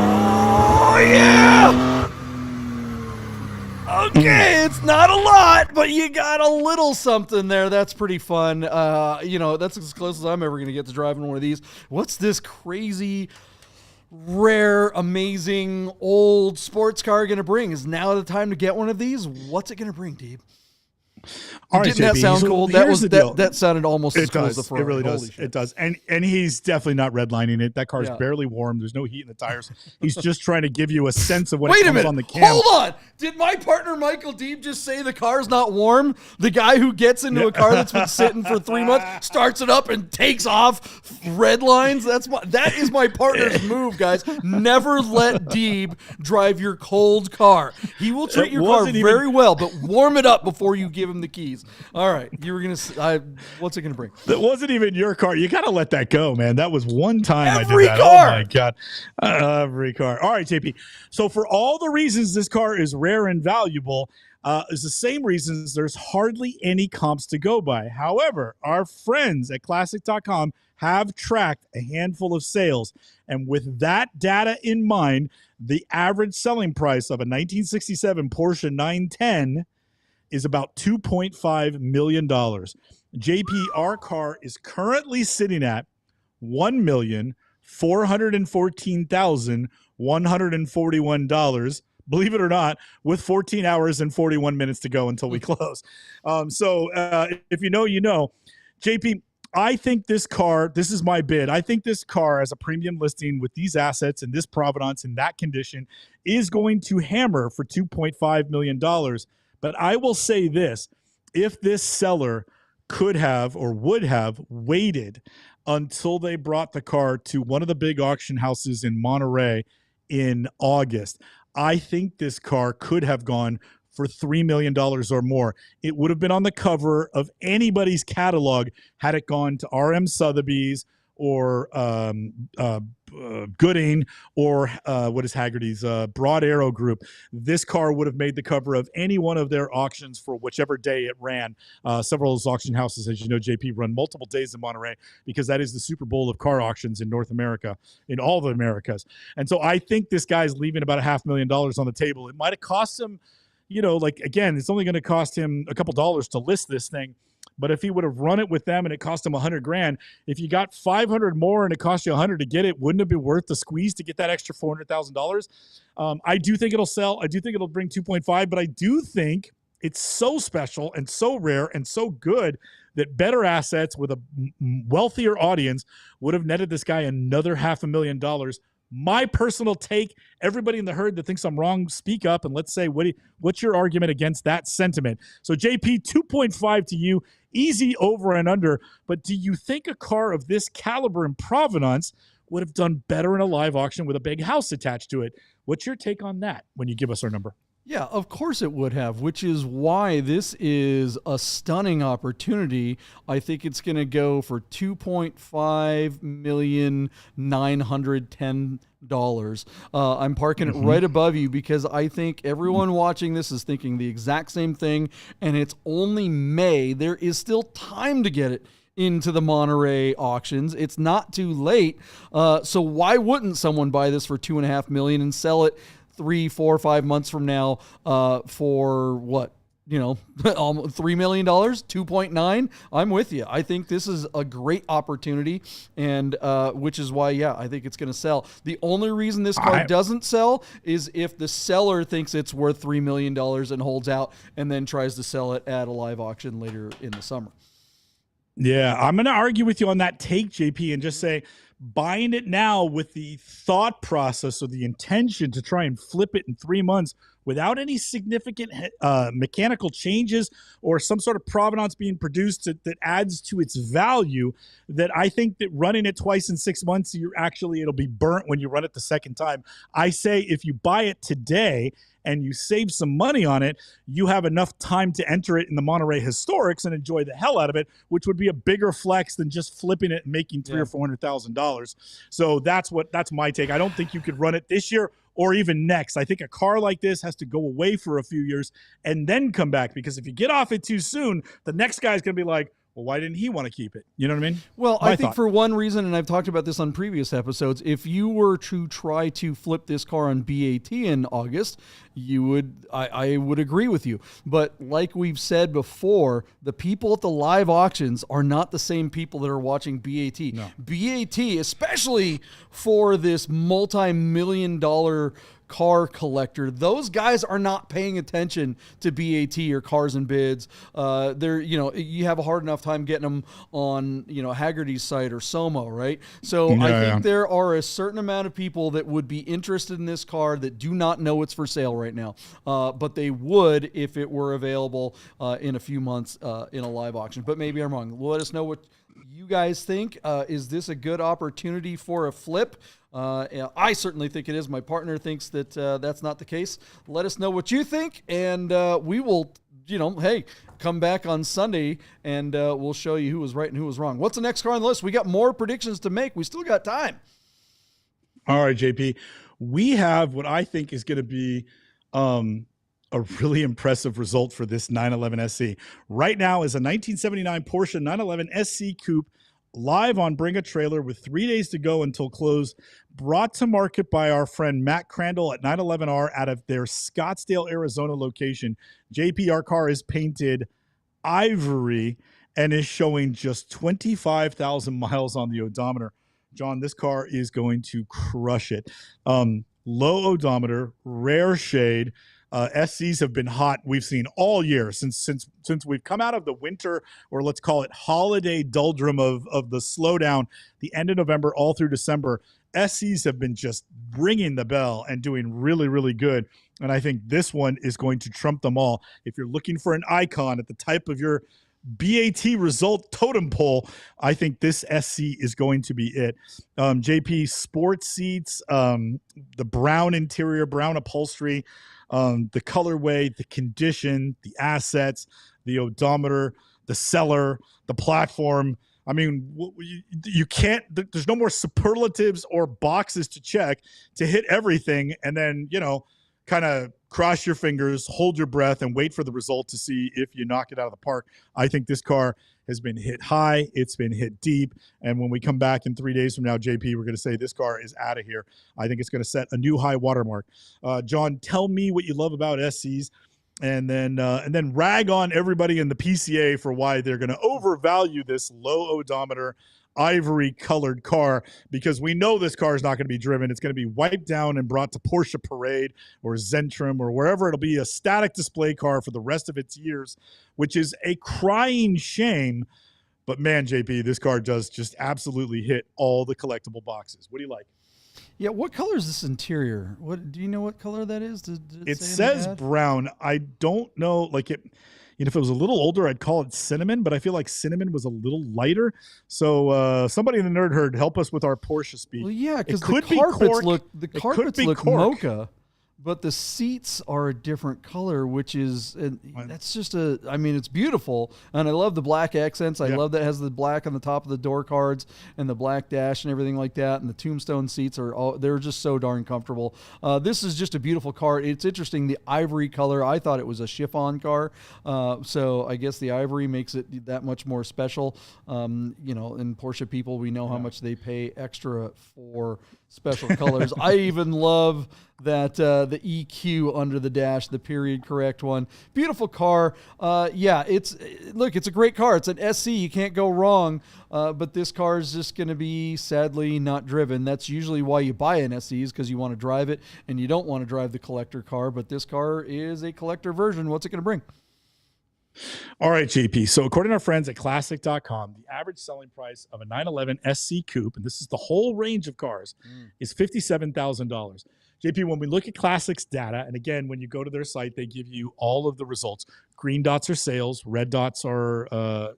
Okay, it's not a lot, but you got a little something there. That's pretty fun. That's as close as I'm ever going to get to driving one of these. What's this crazy, rare, amazing, old sports car going to bring? Is now the time to get one of these? What's it going to bring, Deeb? All right, Didn't that JP, sound so cool? here's the deal. That sounded almost as It cool as the does. Ferrari. It really does. It does. And he's definitely not redlining it. That car's Yeah. barely warm. There's no heat in the tires. He's just trying to give you a sense of what Wait it a comes minute. on the cam. Hold on. Did my partner Michael Deeb just say the car's not warm? The guy who gets into a car that's been sitting for 3 months, starts it up and takes off red lines? That is my partner's move, guys. Never let Deeb drive your cold car. He will treat your car very well, but warm it up before you give him the keys. All right. You were going to what's it going to bring? That wasn't even your car. You got to let that go, man. That was one time Every I did that. car. Oh, my God. Every car. All right, JP. So for all the reasons this car is rare and valuable, is the same reasons there's hardly any comps to go by. However, our friends at Classic.com have tracked a handful of sales. And with that data in mind, the average selling price of a 1967 Porsche 910 is about $2.5 million. JP, our car is currently sitting at $1,414,141. Believe it or not, with 14 hours and 41 minutes to go until we close. If you know, you know. JP, I think this car, this is my bid. I think this car as a premium listing with these assets and this provenance in that condition is going to hammer for $2.5 million. But I will say this, if this seller could have or would have waited until they brought the car to one of the big auction houses in Monterey in August, I think this car could have gone for $3 million or more. It would have been on the cover of anybody's catalog had it gone to RM Sotheby's or Gooding or what is Haggerty's Broad Arrow Group. This car would have made the cover of any one of their auctions for whichever day it ran. Several of those auction houses, as you know, JP, run multiple days in Monterey because that is the Super Bowl of car auctions in North America, in all the Americas. And so I think this guy's leaving about $500,000 on the table. It might have cost him, again, it's only going to cost him a couple dollars to list this thing. But if he would have run it with them and it cost him $100,000, if you got 500 more and it cost you 100 to get it, wouldn't it be worth the squeeze to get that extra $400,000? I do think it'll sell. I do think it'll bring 2.5, but I do think it's so special and so rare and so good that better assets with a wealthier audience would have netted this guy another $500,000. My personal take, everybody in the herd that thinks I'm wrong, speak up and let's say, what's your argument against that sentiment? So JP, 2.5 to you, easy over and under. But do you think a car of this caliber and provenance would have done better in a live auction with a big house attached to it? What's your take on that when you give us our number? Yeah, of course it would have, which is why this is a stunning opportunity. I think it's going to go for $2.5,910,000. I'm parking it right above you because I think everyone watching this is thinking the exact same thing, and it's only May. There is still time to get it into the Monterey auctions. It's not too late. So why wouldn't someone buy this for $2.5 million and sell it 3, 4, 5 months from now for what? $3 million, 2.9. I'm with you. I think this is a great opportunity, and which is why, I think it's going to sell. The only reason this car doesn't sell is if the seller thinks it's worth $3 million and holds out and then tries to sell it at a live auction later in the summer. Yeah, I'm going to argue with you on that take, JP, and just say buying it now with the thought process or the intention to try and flip it in 3 months without any significant mechanical changes or some sort of provenance being produced that adds to its value, that I think that running it twice in 6 months, it'll be burnt when you run it the second time. I say if you buy it today and you save some money on it, you have enough time to enter it in the Monterey Historics and enjoy the hell out of it, which would be a bigger flex than just flipping it and making $300,000 or $400,000. So that's my take. I don't think you could run it this year or even next. I think a car like this has to go away for a few years and then come back, because if you get off it too soon, the next guy's going to be like, well, why didn't he want to keep it? You know what I mean? Well, My I think thought. for one reason, and I've talked about this on previous episodes, if you were to try to flip this car on BAT in August, I would agree with you. But like we've said before, the people at the live auctions are not the same people that are watching BAT. No. BAT, especially for this multi-million-dollar car collector, those guys are not paying attention to BAT or Cars and Bids. You have a hard enough time getting them on, Haggerty's site or Somo, right? So I think there are a certain amount of people that would be interested in this car that do not know it's for sale right now, but they would if it were available in a few months in a live auction. But maybe I'm wrong. Let us know what you guys think. Is this a good opportunity for a flip? I certainly think it is. My partner thinks that that's not the case. Let us know what you think, and we will, come back on Sunday, and we'll show you who was right and who was wrong. What's the next car on the list? We got more predictions to make. We still got time. All right, JP. We have what I think is going to be a really impressive result for this 911 SC. Right now is a 1979 Porsche 911 SC Coupe, live on Bring a Trailer with 3 days to go until close, brought to market by our friend Matt Crandall at 911R out of their Scottsdale, Arizona location. JP, our car is painted ivory and is showing just 25,000 miles on the odometer. John, this car is going to crush it. Low odometer, rare shade. SCs have been hot. We've seen all year since we've come out of the winter, or let's call it holiday doldrum of the slowdown, the end of November all through December. SCs have been just ringing the bell and doing really, really good. And I think this one is going to trump them all. If you're looking for an icon at the type of your BAT result totem pole, I think this SC is going to be it. JP, sports seats, the brown interior, brown upholstery, the colorway, the condition, the assets, the odometer, the seller, the platform. I mean, you can't, there's no more superlatives or boxes to check to hit everything and then, kind of cross your fingers, hold your breath, and wait for the result to see if you knock it out of the park. I think this car has been hit high. It's been hit deep. And when we come back in 3 days from now, JP, we're going to say this car is out of here. I think it's going to set a new high watermark. John, tell me what you love about SCs, and then rag on everybody in the PCA for why they're going to overvalue this low odometer ivory colored car, because we know this car is not going to be driven. It's going to be wiped down and brought to Porsche Parade or Zentrum or wherever. It'll be a static display car for the rest of its years, which is a crying shame. But man, JP, this car does just absolutely hit all the collectible boxes. What do you like? Yeah, what color is this interior? What do you know what color that is? Did it says brown. I don't know, if it was a little older, I'd call it cinnamon, but I feel like cinnamon was a little lighter. So somebody in the nerd herd, help us with our Porsche speak. Well, yeah, because the carpets look mocha, but the seats are a different color, which is that's just it's beautiful, and I love the black accents. I love that it has the black on the top of the door cards and the black dash and everything like that. And the tombstone seats they're just so darn comfortable. This is just a beautiful car. It's interesting, the ivory color. I thought it was a chiffon car, so I guess the ivory makes it that much more special. And Porsche people, we know how much they pay extra for special colors. I even love that the EQ under the dash, the period correct one. Beautiful car. It's a great car. It's an SC. You can't go wrong. But this car is just going to be sadly not driven. That's usually why you buy an SC, is because you want to drive it and you don't want to drive the collector car. But this car is a collector version. What's it going to bring? All right, JP. So according to our friends at classic.com, the average selling price of a 911 SC Coupe, and this is the whole range of cars, is $57,000. JP, when we look at Classic's data, and again, when you go to their site, they give you all of the results. Green dots are sales, red dots are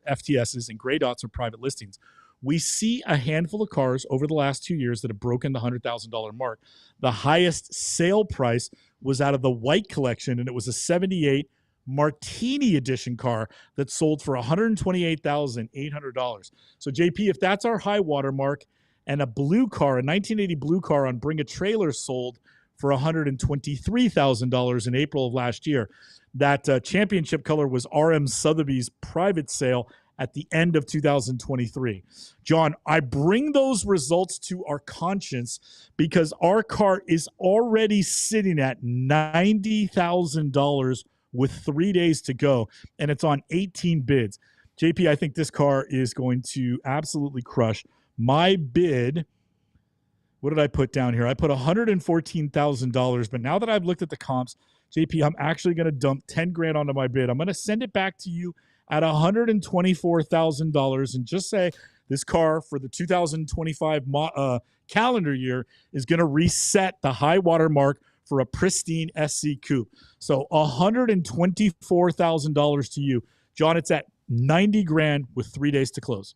FTSs, and gray dots are private listings. We see a handful of cars over the last 2 years that have broken the $100,000 mark. The highest sale price was out of the white collection, and it was a 78 Martini edition car that sold for $128,800. So JP, if that's our high water mark, and a blue car, a 1980 blue car on Bring a Trailer sold for $123,000 in April of last year. That championship color was RM Sotheby's private sale at the end of 2023. John, I bring those results to our conscience because our car is already sitting at $90,000 with 3 days to go, and it's on 18 bids. JP, I think this car is going to absolutely crush. My bid, what did I put down here? I put $114,000, but now that I've looked at the comps, JP, I'm actually going to dump 10 grand onto my bid. I'm going to send it back to you at $124,000 and just say this car for the 2025 calendar year is going to reset the high water mark for a pristine SC coupe. So $124,000 to you. John, it's at 90 grand with 3 days to close.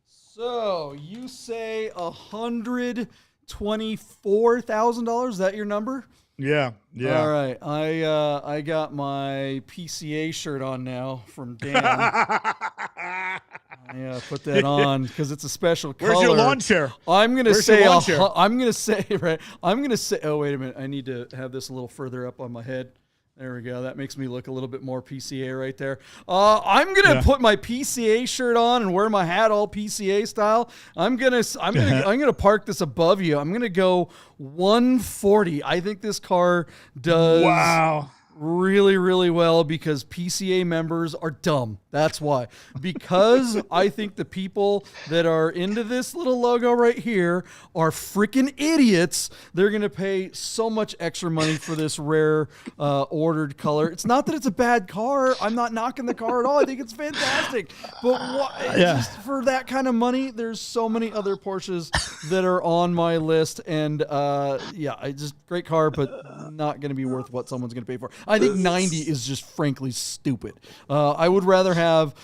So you say $124,000? Is that your number? Yeah. All right. I got my PCA shirt on now from Dan. Yeah, put that on because it's a special color. Where's your lawn chair? I'm gonna say. Right. I'm gonna say. Oh, wait a minute. I need to have this a little further up on my head. There we go. That makes me look a little bit more PCA right there. I'm gonna put my PCA shirt on and wear my hat all PCA style. I'm gonna park this above you. I'm gonna go 140. I think this car does really, really well because PCA members are dumb. That's why. Because I think the people that are into this little logo right here are freaking idiots. They're going to pay so much extra money for this rare ordered color. It's not that it's a bad car. I'm not knocking the car at all. I think it's fantastic. But just for that kind of money, there's so many other Porsches that are on my list. And great car, but not going to be worth what someone's going to pay for. I think 90 is just frankly stupid. I would rather have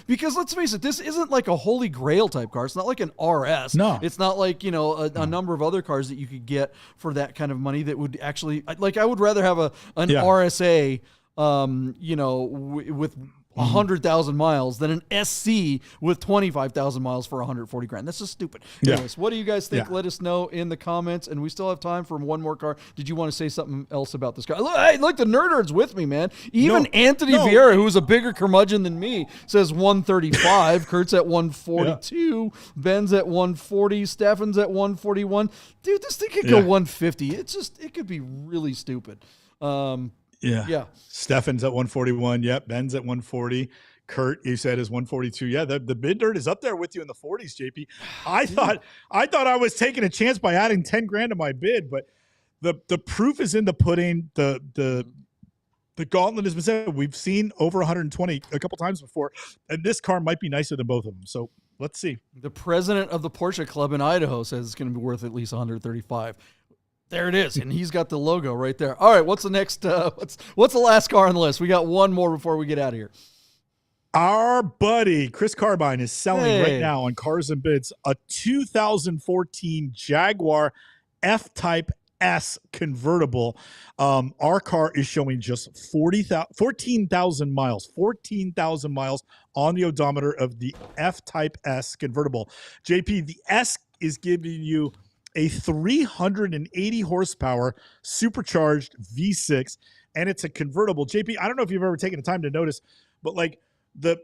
because let's face it, this isn't like a holy grail type car. It's not like an RS. No, it's not like a number of other cars that you could get for that kind of money that would actually I would rather have an RSA with 100,000 miles than an SC with 25,000 miles for 140 grand. That's just stupid. Anyways, what do you guys think? Let us know in the comments, and we still have time for one more car. Did you want to say something else about this car? Look, the nerd's with me, man. Even Anthony Vieira, who's a bigger curmudgeon than me, says 135. Kurt's at 142. Ben's at 140. Stefan's at 141. Dude, this thing could go 150. It could be really stupid. Yeah. Stefan's at 141. Yep. Ben's at 140. Kurt, you said, is 142. Yeah, the bid dirt is up there with you in the 40s, JP. I thought I was taking a chance by adding 10 grand to my bid, but the proof is in the pudding. The gauntlet has been said. We've seen over 120 a couple times before, and this car might be nicer than both of them. So let's see. The president of the Porsche Club in Idaho says it's going to be worth at least 135. There it is, and he's got the logo right there. All right, what's the next? What's the last car on the list? We got one more before we get out of here. Our buddy Chris Carbine is selling right now on Cars and Bids a 2014 Jaguar F-Type S Convertible. Our car is showing just 14,000 miles. 14,000 miles on the odometer of the F-Type S Convertible. JP, the S is giving you a 380 horsepower supercharged V6, and it's a convertible. JP, I don't know if you've ever taken the time to notice, but like the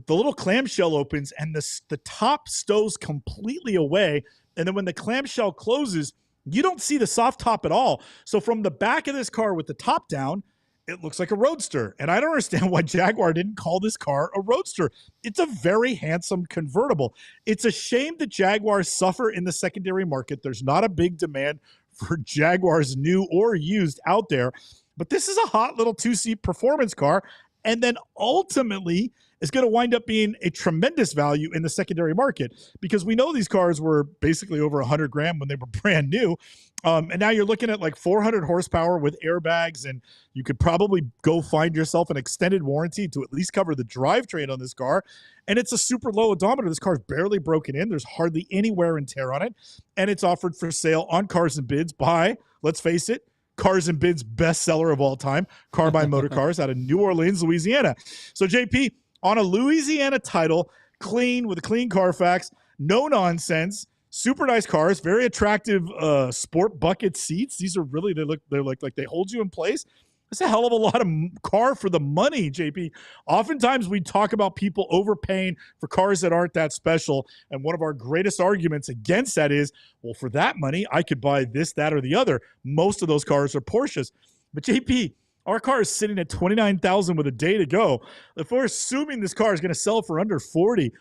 little clamshell opens and the top stows completely away, and then when the clamshell closes, you don't see the soft top at all. So from the back of this car with the top down, it looks like a Roadster. And I don't understand why Jaguar didn't call this car a Roadster. It's a very handsome convertible. It's a shame that Jaguars suffer in the secondary market. There's not a big demand for Jaguars new or used out there. But this is a hot little two-seat performance car. And then ultimately, it's going to wind up being a tremendous value in the secondary market because we know these cars were basically over 100 grand when they were brand new. And now you're looking at like 400 horsepower with airbags, and you could probably go find yourself an extended warranty to at least cover the drivetrain on this car. And it's a super low odometer. This car's barely broken in. There's hardly any wear and tear on it. And it's offered for sale on Cars and Bids by, let's face it, Cars and Bids bestseller of all time, Carbine Motor Cars out of New Orleans, Louisiana. So JP, on a Louisiana title, clean with a clean Carfax, no nonsense, super nice cars, very attractive sport bucket seats. These are really, they look like they hold you in place. That's a hell of a lot of car for the money, JP. Oftentimes we talk about people overpaying for cars that aren't that special. And one of our greatest arguments against that is, well, for that money, I could buy this, that, or the other. Most of those cars are Porsches. But JP, our car is sitting at $29,000 with a day to go. If we're assuming this car is going to sell for under 40,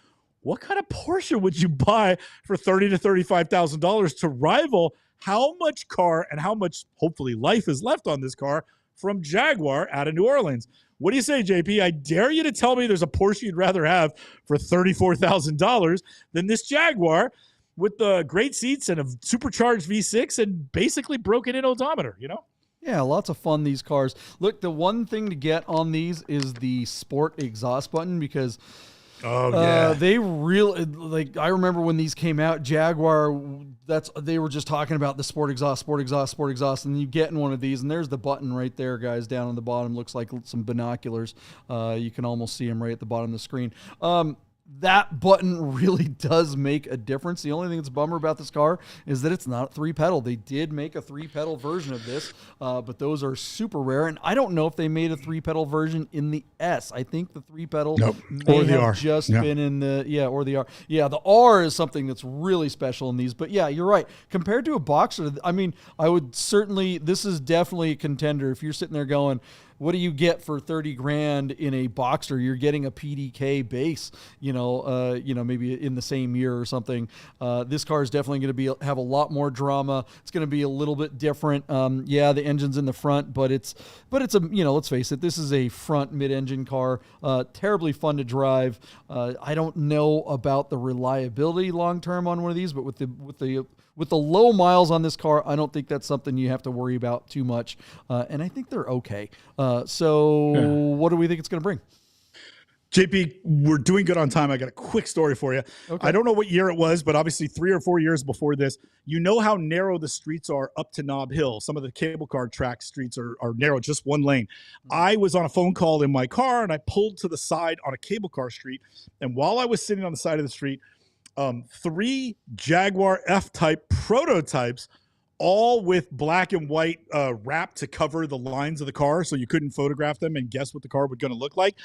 what kind of Porsche would you buy for $30,000 to $35,000 to rival how much car and how much, hopefully, life is left on this car from Jaguar out of New Orleans? What do you say, JP? I dare you to tell me there's a Porsche you'd rather have for $34,000 than this Jaguar with the great seats and a supercharged V6 and basically broken-in odometer, you know? Yeah, lots of fun, these cars. Look, the one thing to get on these is the sport exhaust button, because they really, like, I remember when these came out, Jaguar, they were just talking about the sport exhaust, and you get in one of these, and there's the button right there, guys, down on the bottom. Looks like some binoculars. You can almost see them right at the bottom of the screen. That button really does make a difference. The only thing that's a bummer about this car is that it's not 3-pedal. They did make a 3-pedal version of this, but those are super rare. And I don't know if they made a 3-pedal version in the S. I think the 3-pedal may have just been in the, or the R. Yeah, the R is something that's really special in these. But yeah, you're right. Compared to a Boxer, I mean, I would certainly, this is definitely a contender. If you're sitting there going, what do you get for $30,000 in a Boxer? You're getting a PDK base, maybe in the same year or something. This car is definitely going to have a lot more drama. It's going to be a little bit different. The engine's in the front, but it's a, let's face it, this is a front mid-engine car. Terribly fun to drive. I don't know about the reliability long-term on one of these, but with the low miles on this car, I don't think that's something you have to worry about too much. And I think they're okay. What do we think it's going to bring? JP, we're doing good on time. I got a quick story for you. Okay. I don't know what year it was, but obviously 3 or 4 years before this, you know how narrow the streets are up to Nob Hill. Some of the cable car track streets are narrow, just one lane. I was on a phone call in my car, and I pulled to the side on a cable car street. And while I was sitting on the side of the street, 3 Jaguar F-Type prototypes, all with black and white wrap to cover the lines of the car so you couldn't photograph them and guess what the car was going to look like,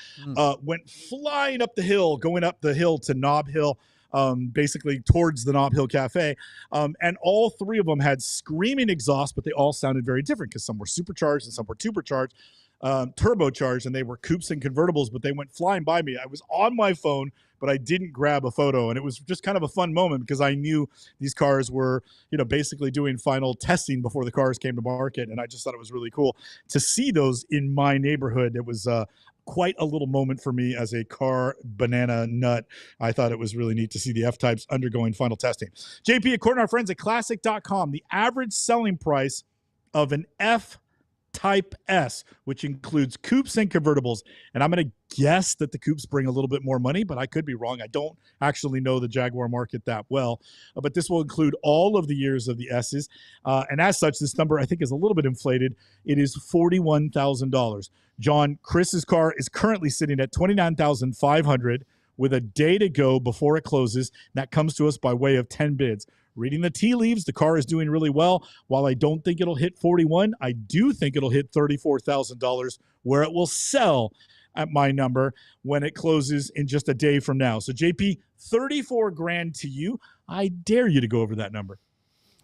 went flying up the hill, going up the hill to Nob Hill, basically towards the Nob Hill Cafe. And all 3 of them had screaming exhaust, but they all sounded very different because some were supercharged and some were turbocharged, and they were coupes and convertibles, but they went flying by me. I was on my phone, but I didn't grab a photo. And it was just kind of a fun moment because I knew these cars were, basically doing final testing before the cars came to market. And I just thought it was really cool to see those in my neighborhood. It was quite a little moment for me as a car banana nut. I thought it was really neat to see the F-Types undergoing final testing. JP, according to our friends at classic.com, the average selling price of an F-Type S, which includes coupes and convertibles. And I'm going to guess that the coupes bring a little bit more money, but I could be wrong. I don't actually know the Jaguar market that well, but this will include all of the years of the S's. And as such, this number I think is a little bit inflated. It is $41,000. John, Chris's car is currently sitting at $29,500 with a day to go before it closes. That comes to us by way of 10 bids. Reading the tea leaves, the car is doing really well. While I don't think it'll hit 41, I do think it'll hit $34,000, where it will sell at my number when it closes in just a day from now. So JP, 34 grand to you. I dare you to go over that number.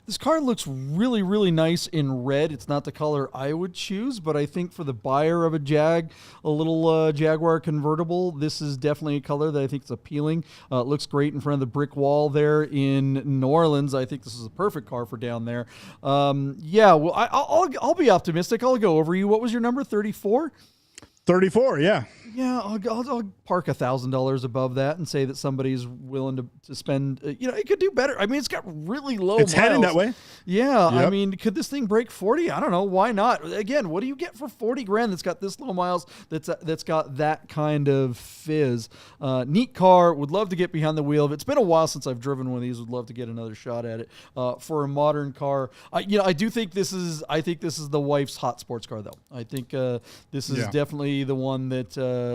This car looks really, really nice in red. It's not the color I would choose, but I think for the buyer of a little Jaguar convertible, this is definitely a color that I think is appealing. It looks great in front of the brick wall there in New Orleans. I think this is a perfect car for down there. I'll be optimistic. I'll go over you. What was your number? 34? 34, yeah. Yeah, I'll park $1,000 above that and say that somebody's willing to spend. It could do better. I mean, it's got really low. It's heading that way. Yeah, yep. I mean, could this thing break 40? I don't know. Why not? Again, what do you get for 40 grand that's got this low miles? That's got that kind of fizz. Neat car. Would love to get behind the wheel. It's been a while since I've driven one of these. Would love to get another shot at it. For a modern car, I do think this is. I think this is the wife's hot sports car, though. I think this is definitely the one that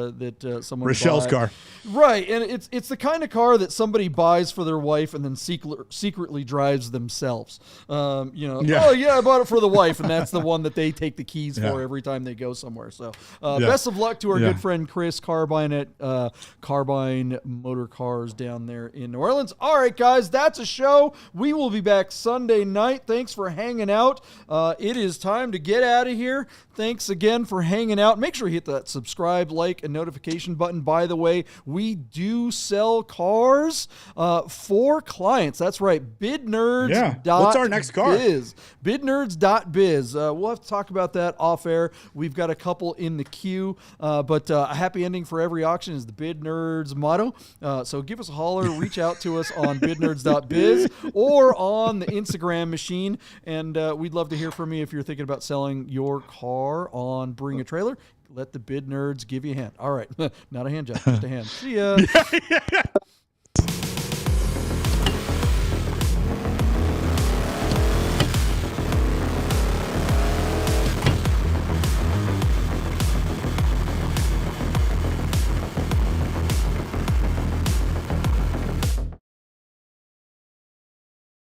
someone Rochelle's car. Right, and it's the kind of car that somebody buys for their wife and then secretly drives themselves. Oh yeah, I bought it for the wife, and that's the one that they take the keys for every time they go somewhere. So best of luck to our good friend Chris Carbine at Carbine Motor Cars down there in New Orleans. All right, guys, that's a show. We will be back Sunday night. Thanks for hanging out. It is time to get out of here. Thanks again for hanging out. Make sure you hit that subscribe, like, and notification button. By the way, we do sell cars for clients. That's right. BidNerds. Yeah. What's our next car? BidNerds.biz. We'll have to talk about that off air. We've got a couple in the queue, but a happy ending for every auction is the BidNerds motto. So give us a holler. Reach out to us on BidNerds.biz or on the Instagram machine, and we'd love to hear from you if you're thinking about selling your car on Bring a Trailer. Let the Bid Nerds give you a hand. All right. Not a hand job, just a hand. See ya.